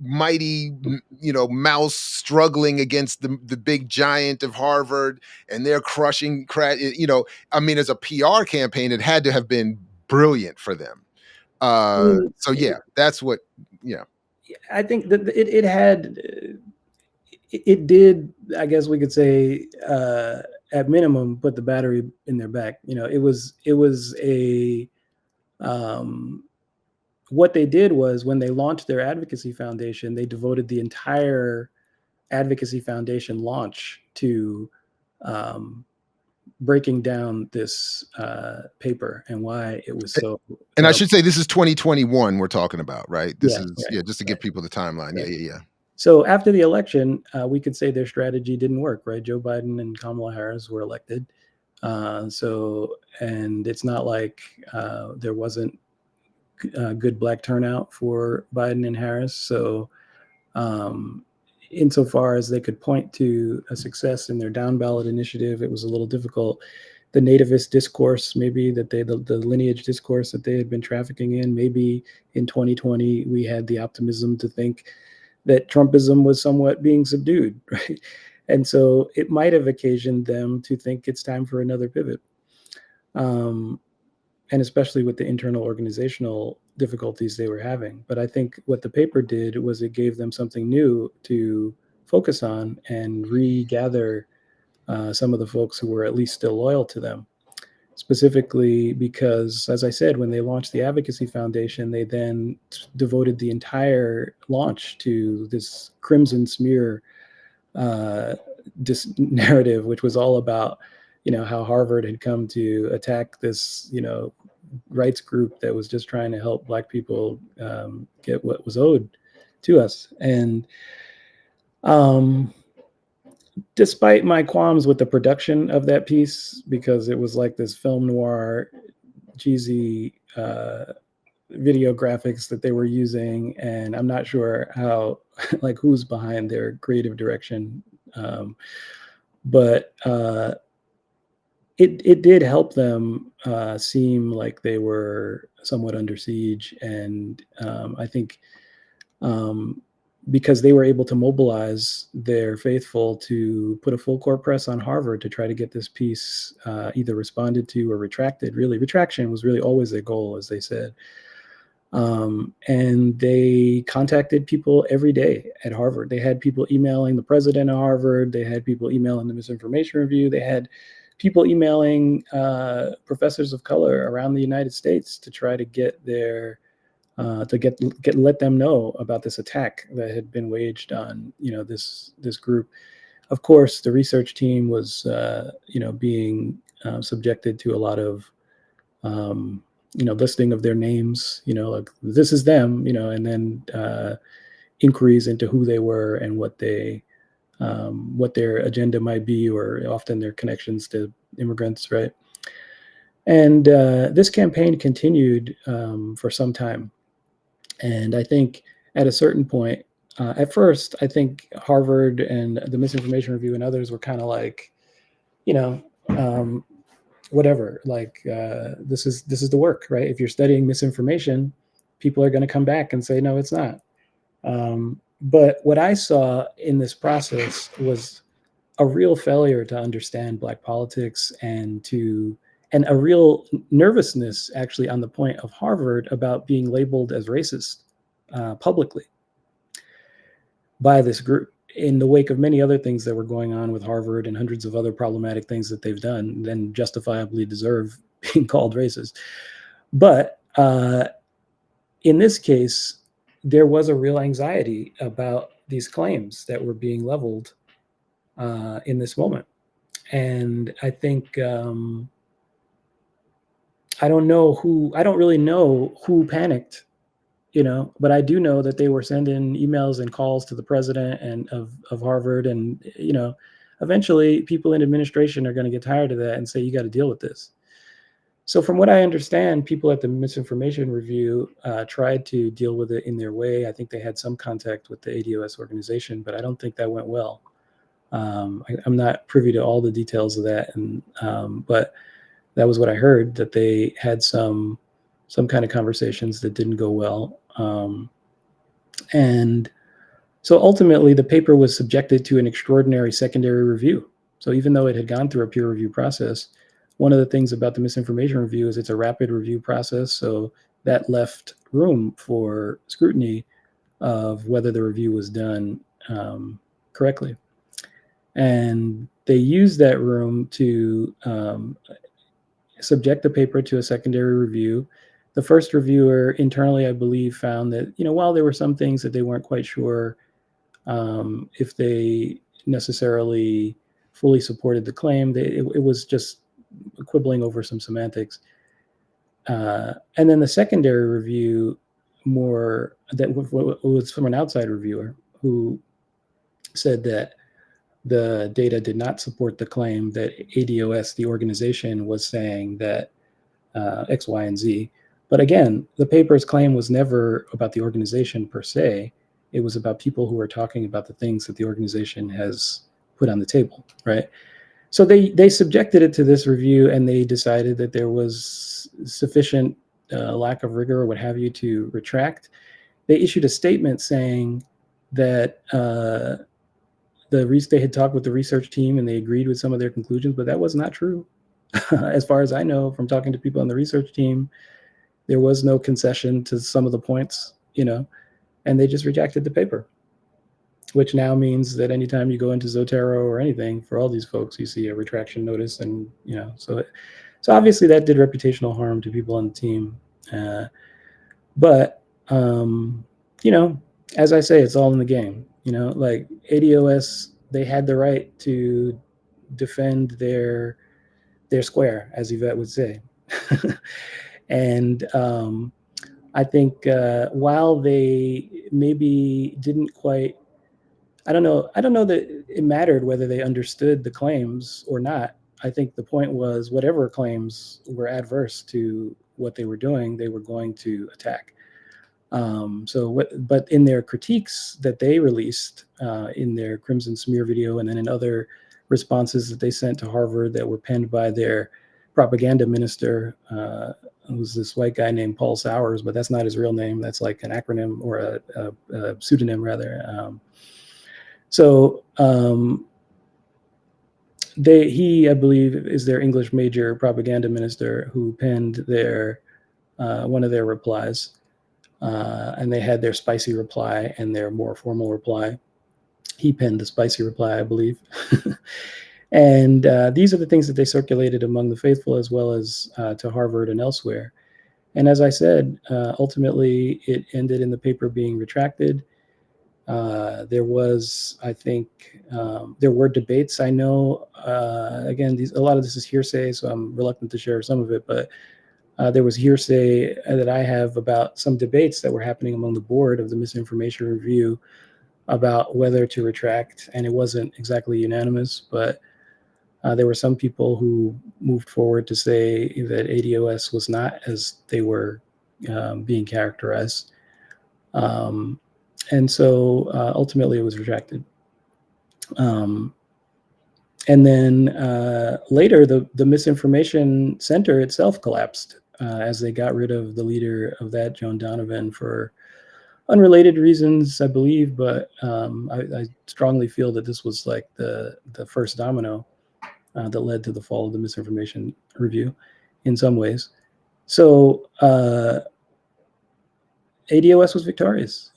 mighty, mouse struggling against the big giant of Harvard, and they're crushing, I mean, as a PR campaign, it had to have been brilliant for them. I mean, So yeah, that's what. Yeah, I think that it did, I guess we could say, at minimum, put the battery in their back. It was a what they did was, when they launched their advocacy foundation, they devoted the entire advocacy foundation launch to breaking down this paper and why it was so. and I should say this is 2021 we're talking about, right? This Yeah, is, right, yeah, just to give right, people the timeline. right. Yeah. So after the election, we could say their strategy didn't work, right? Joe Biden and Kamala Harris were elected. And it's not like there wasn't good Black turnout for Biden and Harris. So insofar as they could point to a success in their down ballot initiative, it was a little difficult. The nativist discourse, maybe that the lineage discourse that they had been trafficking in, maybe in 2020 we had the optimism to think that Trumpism was somewhat being subdued, right? And so it might have occasioned them to think it's time for another pivot. And especially with the internal organizational difficulties they were having. But I think what the paper did was it gave them something new to focus on and regather some of the folks who were at least still loyal to them. Specifically because, as I said, when they launched the Advocacy Foundation, they then devoted the entire launch to this crimson smear this narrative, which was all about, how Harvard had come to attack this, rights group that was just trying to help Black people get what was owed to us. And despite my qualms with the production of that piece, because it was like this film noir, cheesy video graphics that they were using, and I'm not sure how, like, who's behind their creative direction. But it did help them seem like they were somewhat under siege. And I think because they were able to mobilize their faithful to put a full court press on Harvard to try to get this piece either responded to or retracted. Really, retraction was really always their goal, as they said. And they contacted people every day at Harvard. They had people emailing the president of Harvard. They had people emailing the Misinformation Review. They had people emailing professors of color around the United States to try to get their let them know about this attack that had been waged on this group. Of course, the research team was being subjected to a lot of listing of their names, like, this is them, and then inquiries into who they were and what their agenda might be, or often their connections to immigrants, right? And this campaign continued for some time. And I think at a certain point, at first, I think Harvard and the Misinformation Review and others were kind of like, whatever, like this is the work, right? If you're studying misinformation, people are going to come back and say, no, it's not. But what I saw in this process was a real failure to understand Black politics, and a real nervousness, actually, on the point of Harvard about being labeled as racist publicly by this group. in the wake of many other things that were going on with Harvard and hundreds of other problematic things that they've done, then justifiably deserve being called racist. But in this case, there was a real anxiety about these claims that were being leveled in this moment. And I think I don't really know who panicked, but I do know that they were sending emails and calls to the president and of Harvard, and eventually people in administration are going to get tired of that and say, you got to deal with this. So from what I understand, people at the Misinformation Review tried to deal with it in their way. I think they had some contact with the ADOS organization, but I don't think that went well. I'm not privy to all the details of that, but that was what I heard, that they had some kind of conversations that didn't go well. And so ultimately, the paper was subjected to an extraordinary secondary review. So even though it had gone through a peer review process, one of the things about the Misinformation Review is it's a rapid review process. So that left room for scrutiny of whether the review was done correctly. And they used that room to subject the paper to a secondary review. The first reviewer internally, I believe, found that, while there were some things that they weren't quite sure if they necessarily fully supported the claim, it was just quibbling over some semantics. And then the secondary review that was from an outside reviewer who said that the data did not support the claim that ADOS, the organization, was saying that X, Y, and Z. But again, the paper's claim was never about the organization per se. It was about people who are talking about the things that the organization has put on the table, right? So they subjected it to this review, and they decided that there was sufficient lack of rigor or what have you to retract. They issued a statement saying that they had talked with the research team and they agreed with some of their conclusions, but that was not true. As far as I know from talking to people on the research team, there was no concession to some of the points, and they just rejected the paper, which now means that anytime you go into Zotero or anything, for all these folks, you see a retraction notice. And, so obviously that did reputational harm to people on the team. But, as I say, it's all in the game, like ADOS, they had the right to defend their square, as Yvette would say. And I think while they maybe didn't quite, I don't know that it mattered whether they understood the claims or not. I think the point was whatever claims were adverse to what they were doing, they were going to attack. But in their critiques that they released in their Crimson Smear video, and then in other responses that they sent to Harvard that were penned by their propaganda minister, who was this white guy named Paul Sowers, but that's not his real name. That's like an acronym or a pseudonym rather. He, I believe, is their English major propaganda minister who penned their one of their replies. And they had their spicy reply and their more formal reply. He penned the spicy reply, I believe. And these are the things that they circulated among the faithful as well as to Harvard and elsewhere. And as I said, ultimately it ended in the paper being retracted. There was, I think, there were debates. I know, again, a lot of this is hearsay, so I'm reluctant to share some of it, but there was hearsay that I have about some debates that were happening among the board of the Misinformation Review about whether to retract, and it wasn't exactly unanimous, but there were some people who moved forward to say that ADOS was not as they were being characterized. And so ultimately it was retracted. And then later, the Misinformation Center itself collapsed as they got rid of the leader of that, Joan Donovan, for unrelated reasons, I believe. But I strongly feel that this was like the first domino that led to the fall of the Misinformation Review in some ways. So ADOS was victorious.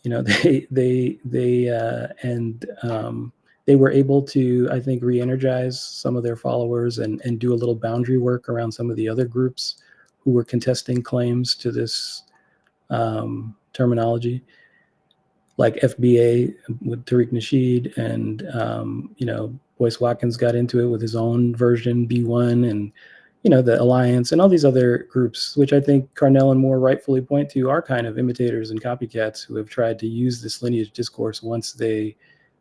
They were able to, I think, re-energize some of their followers and do a little boundary work around some of the other groups who were contesting claims to this terminology, like FBA with Tariq Nasheed, and Boyce Watkins got into it with his own version, B1, and the Alliance and all these other groups, which I think Carnell and Moore rightfully point to are kind of imitators and copycats who have tried to use this lineage discourse once they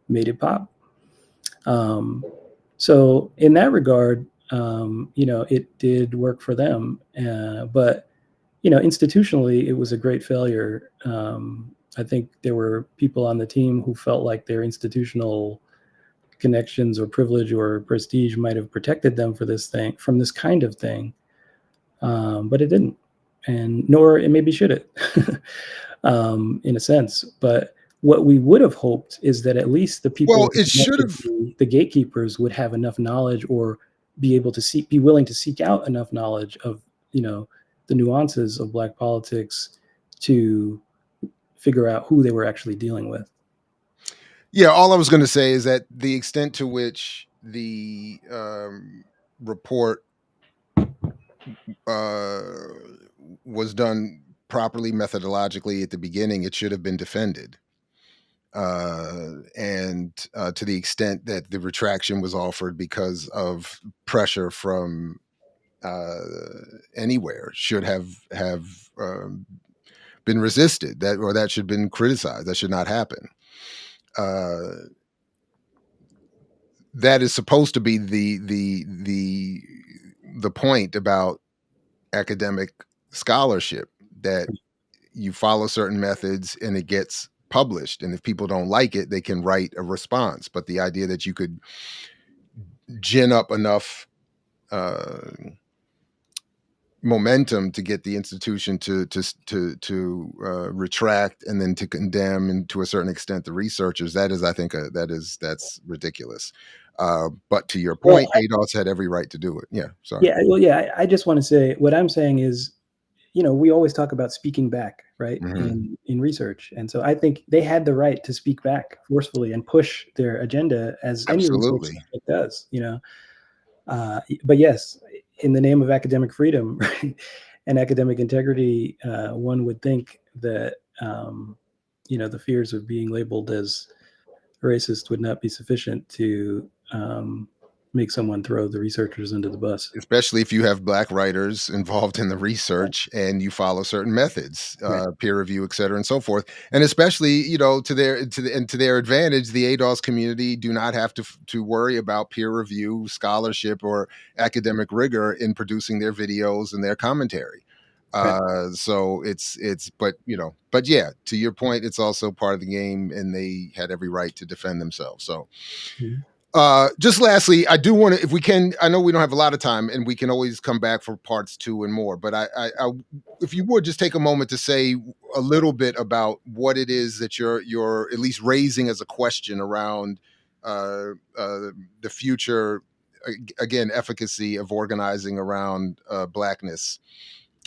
made it pop. So in that regard, it did work for them, but institutionally, it was a great failure. I think there were people on the team who felt like their institutional connections or privilege or prestige might have protected them from this kind of thing, but it didn't, and nor it maybe should it, in a sense. But what we would have hoped is that at least the people Well, who it should connected have. the gatekeepers would have enough knowledge, or be able to be willing to seek out enough knowledge of the nuances of Black politics to figure out who they were actually dealing with. Yeah, all I was going to say is that the extent to which the report uh, was done properly methodologically at the beginning, it should have been defended. And to the extent that the retraction was offered because of pressure from uh, anywhere, should have been resisted. That should have been criticized. That should not happen. Uh, that is supposed to be the point about academic scholarship, that you follow certain methods and it gets published, and if people don't like it, they can write a response. But the idea that you could gin up enough uh, momentum to get the institution to retract and then to condemn, and to a certain extent the researchers, that is, I think, that's ridiculous. But to your Well, point, ADOS had every right to do it. Yeah, sorry. I just want to say, what I'm saying is, we always talk about speaking back, right, Hmm. in research, and so I think they had the right to speak back forcefully and push their agenda, as any research Absolutely. subject does. But yes, in the name of academic freedom, right, and academic integrity, one would think that the fears of being labeled as racist would not be sufficient to make someone throw the researchers under the bus. Especially if you have Black writers involved in the research and you follow certain methods, Right. peer review, et cetera, and so forth. And especially, to their advantage, the ADOS community do not have to worry about peer review, scholarship, or academic rigor in producing their videos and their commentary. Right. So but yeah, to your point, it's also part of the game, and they had every right to defend themselves. So Mhm. just lastly, I do want to, if we can, I know we don't have a lot of time, and we can always come back for parts 2 and more, but if you would just take a moment to say a little bit about what it is that you're at least raising as a question around uh, uh, the future, again, efficacy of organizing around Blackness,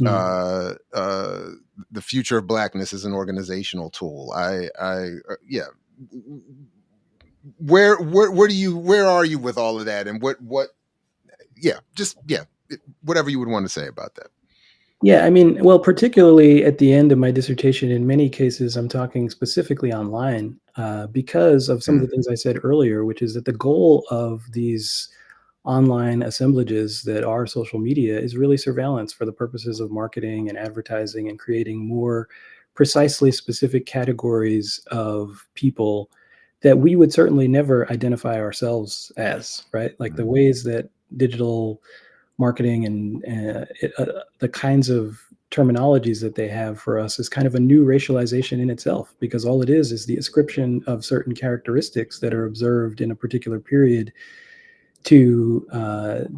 Mhm. uh, uh, the future of Blackness as an organizational tool. Yeah, where are you with all of that, and what yeah, just yeah, whatever you would want to say about that. Yeah, I mean, well, particularly at the end of my dissertation, in many cases, I'm talking specifically online, because of some of Mm, the things I said earlier, which is that the goal of these online assemblages that are social media is really surveillance for the purposes of marketing and advertising and creating more precisely specific categories of people that we would certainly never identify ourselves as, right? Like the mm. ways that digital marketing and the kinds of terminologies that they have for us is kind of a new racialization in itself, because all it is the ascription of certain characteristics that are observed in a particular period to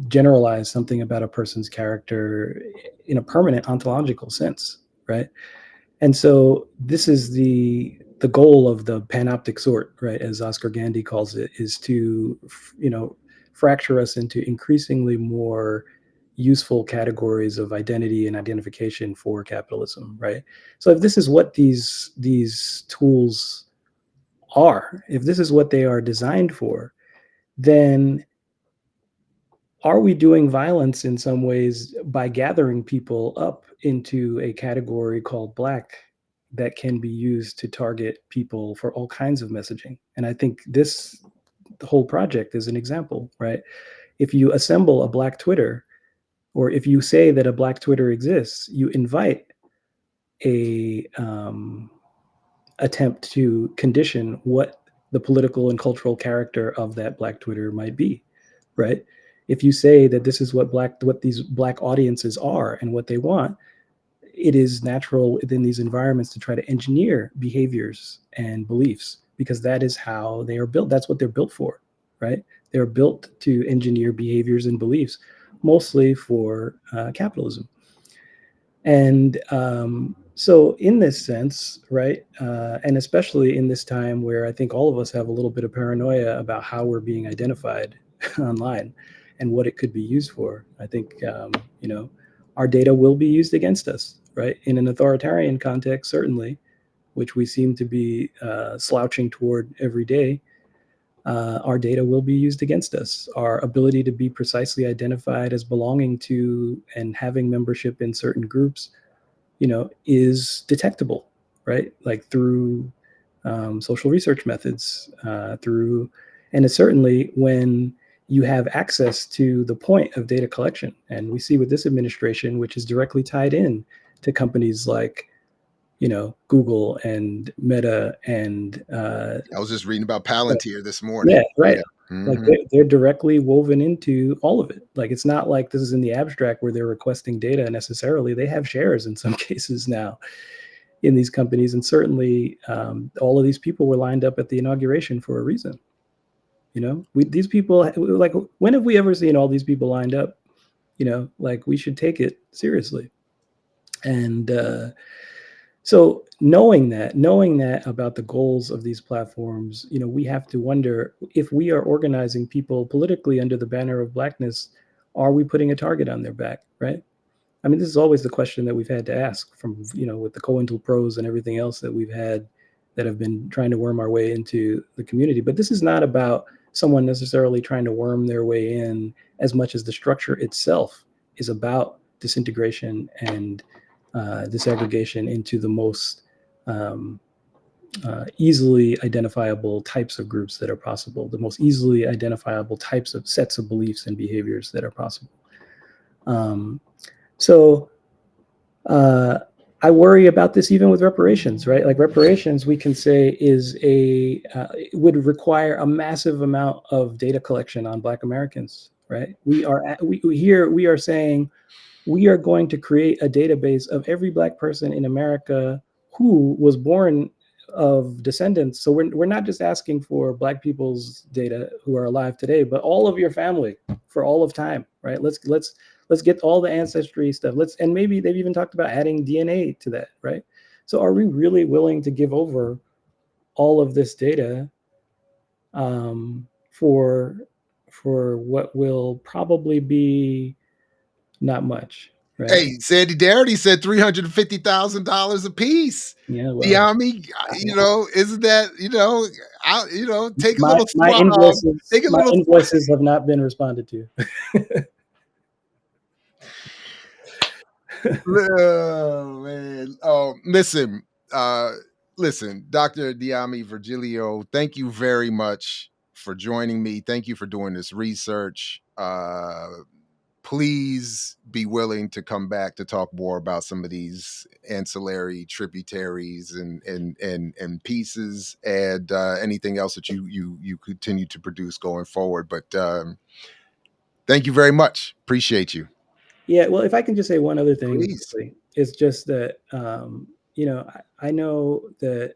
generalize something about a person's character in a permanent ontological sense, right? And so this is the goal of the panoptic sort, right, as Oscar Gandy calls it, is to fracture us into increasingly more useful categories of identity and identification for capitalism, right? So if this is what these tools are, if this is what they are designed for, then are we doing violence in some ways by gathering people up into a category called Black that can be used to target people for all kinds of messaging? And I think the whole project is an example, right? If you assemble a Black Twitter, or if you say that a Black Twitter exists, you invite a attempt to condition what the political and cultural character of that Black Twitter might be, right? If you say that this is what these Black audiences are and what they want, it is natural within these environments to try to engineer behaviors and beliefs, because that is how they are built. That's what they're built for, right? They're built to engineer behaviors and beliefs, mostly for capitalism. And so, in this sense, right, and especially in this time where I think all of us have a little bit of paranoia about how we're being identified online and what it could be used for, I think, our data will be used against us, right? In an authoritarian context, certainly, which we seem to be slouching toward every day. Our data will be used against us. Our ability to be precisely identified as belonging to and having membership in certain groups, is detectable, right? Like through social research methods, and it's certainly when you have access to the point of data collection. And we see with this administration, which is directly tied in to companies like, Google and Meta and I was just reading about Palantir this morning. yeah, right. Yeah. Like Hmm. they're directly woven into all of it. Like it's not like this is in the abstract where they're requesting data necessarily. They have shares in some cases now in these companies, and certainly all of these people were lined up at the inauguration for a reason. These people, like, when have we ever seen all these people lined up? Like we should take it seriously. And so knowing that about the goals of these platforms, we have to wonder, if we are organizing people politically under the banner of Blackness, are we putting a target on their back, right? I mean, this is always the question that we've had to ask from, with the COINTELPROs and everything else that we've had that have been trying to worm our way into the community. But this is not about someone necessarily trying to worm their way in as much as the structure itself is about disintegration and disaggregation into the most um, easily identifiable types of groups that are possible, the most easily identifiable types of sets of beliefs and behaviors that are possible. Um, so uh, I worry about this even with reparations, right? Like reparations, we can say it would require a massive amount of data collection on Black Americans, right? We are saying we are going to create a database of every Black person in America who was born of descendants. So we're not just asking for Black people's data who are alive today, but all of your family for all of time, right? Let's get all the ancestry stuff. And maybe they've even talked about adding DNA to that, right? So are we really willing to give over all of this data for what will probably be not much, right? Hey, SandyDarity said $350,000 a piece. Yeah, well, Diami, isn't that, take a my little my swab, invoices take a my little. invoices have not been responded to. Oh man. Oh, uh, listen, Dr. Diami Virgilio, thank you very much for joining me. Thank you for doing this research. Please be willing to come back to talk more about some of these ancillary tributaries and pieces, and anything else that you continue to produce going forward. But thank you very much. Appreciate you. Yeah, well, if I can just say one other thing Please. quickly, it's just that I know that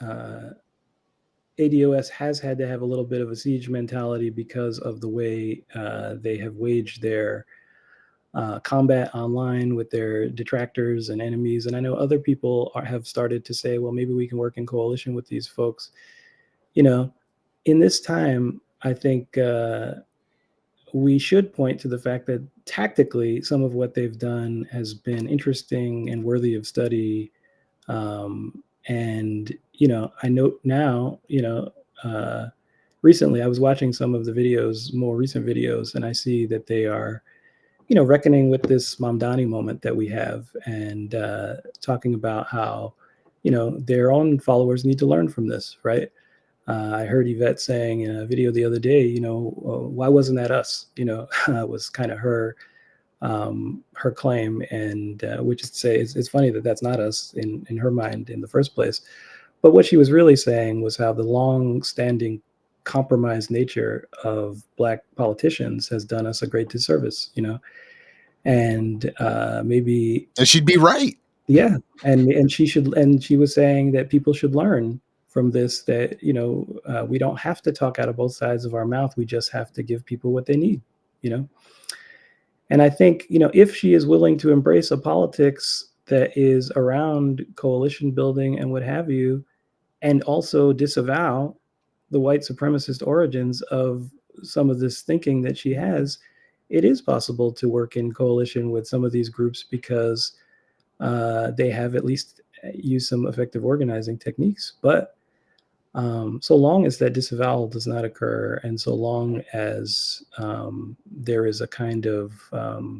uh, ADOS has had to have a little bit of a siege mentality because of the way they have waged their combat online with their detractors and enemies. And I know other people have started to say, well, maybe we can work in coalition with these folks. In this time, I think we should point to the fact that tactically, some of what they've done has been interesting and worthy of study. And I note now, recently I was watching some of the videos, more recent videos, and I see that they are, reckoning with this Mamdani moment that we have, and talking about how, their own followers need to learn from this, right? I heard Yvette saying in a video the other day, why wasn't that us? Was kind of her claim, and which is to say, it's funny that that's not us in her mind in the first place. But what she was really saying was how the long-standing compromised nature of Black politicians has done us a great disservice, and maybe, And she'd be right. yeah, and she was saying that people should learn from this, that we don't have to talk out of both sides of our mouth. We just have to give people what they need, and I think, if she is willing to embrace a politics that is around coalition building and what have you, and also disavow the white supremacist origins of some of this thinking that she has, it is possible to work in coalition with some of these groups, because they have at least used some effective organizing techniques. But so long as that disavowal does not occur, and so long as there is a kind of, I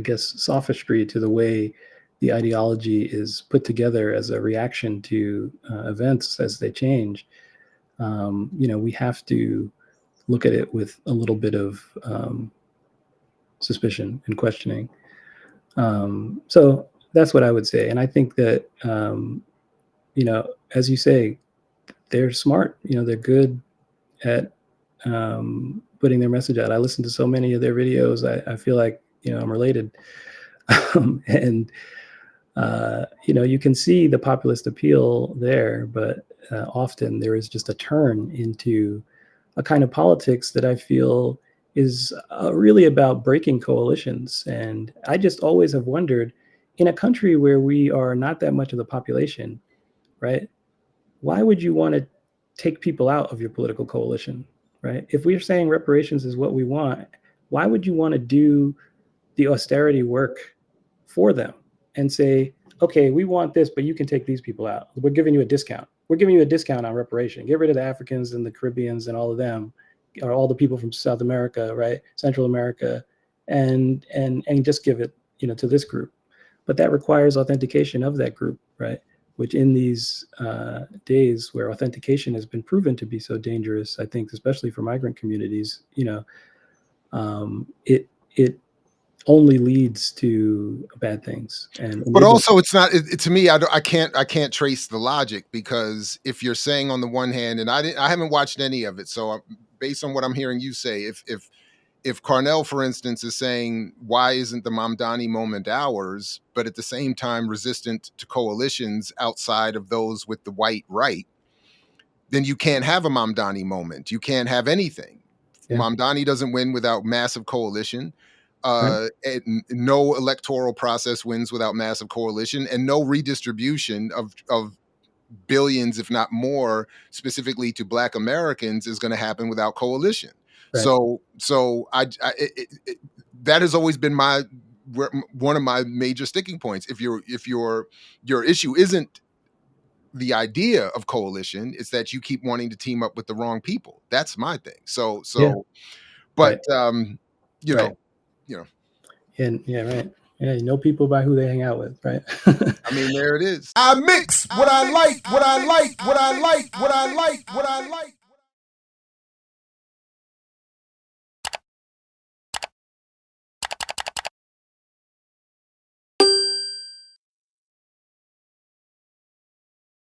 guess, sophistry to the way the ideology is put together as a reaction to events as they change, we have to look at it with a little bit of suspicion and questioning. So that's what I would say. And I think that, as you say, they're smart, they're good at putting their message out. I listen to so many of their videos. I feel like, I'm related. And, you can see the populist appeal there, but often there is just a turn into a kind of politics that I feel is really about breaking coalitions. And I just always have wondered, in a country where we are not that much of the population, right? Why would you want to take people out of your political coalition, right? If we're saying reparations is what we want, why would you want to do the austerity work for them and say, okay, we want this, but you can take these people out. We're giving you a discount. We're giving you a discount on reparation. Get rid of the Africans and the Caribbeans and all of them, or all the people from South America, right? Central America, and just give it, to this group. But that requires authentication of that group, right? Which in these days where authentication has been proven to be so dangerous, I think, especially for migrant communities, it only leads to bad things. But also, it's not. To me, I can't trace the logic, because if you're saying on the one hand, and I haven't watched any of it, so based on what I'm hearing you say, if Carnell, for instance, is saying, why isn't the Mamdani moment ours, but at the same time resistant to coalitions outside of those with the white right, then you can't have a Mamdani moment. You can't have anything. Yeah. Mamdani doesn't win without massive coalition. Right. No electoral process wins without massive coalition, and no redistribution of billions, if not more, specifically to Black Americans, is going to happen without coalition. Right. So that has always been one of my major sticking points. If your issue isn't the idea of coalition, it's that you keep wanting to team up with the wrong people. That's my thing. Yeah. But right. Right. And yeah, right. Yeah, you know people by who they hang out with, right? I mean, there it is. I mix what I like, what I like, what I like, what I like, what I like.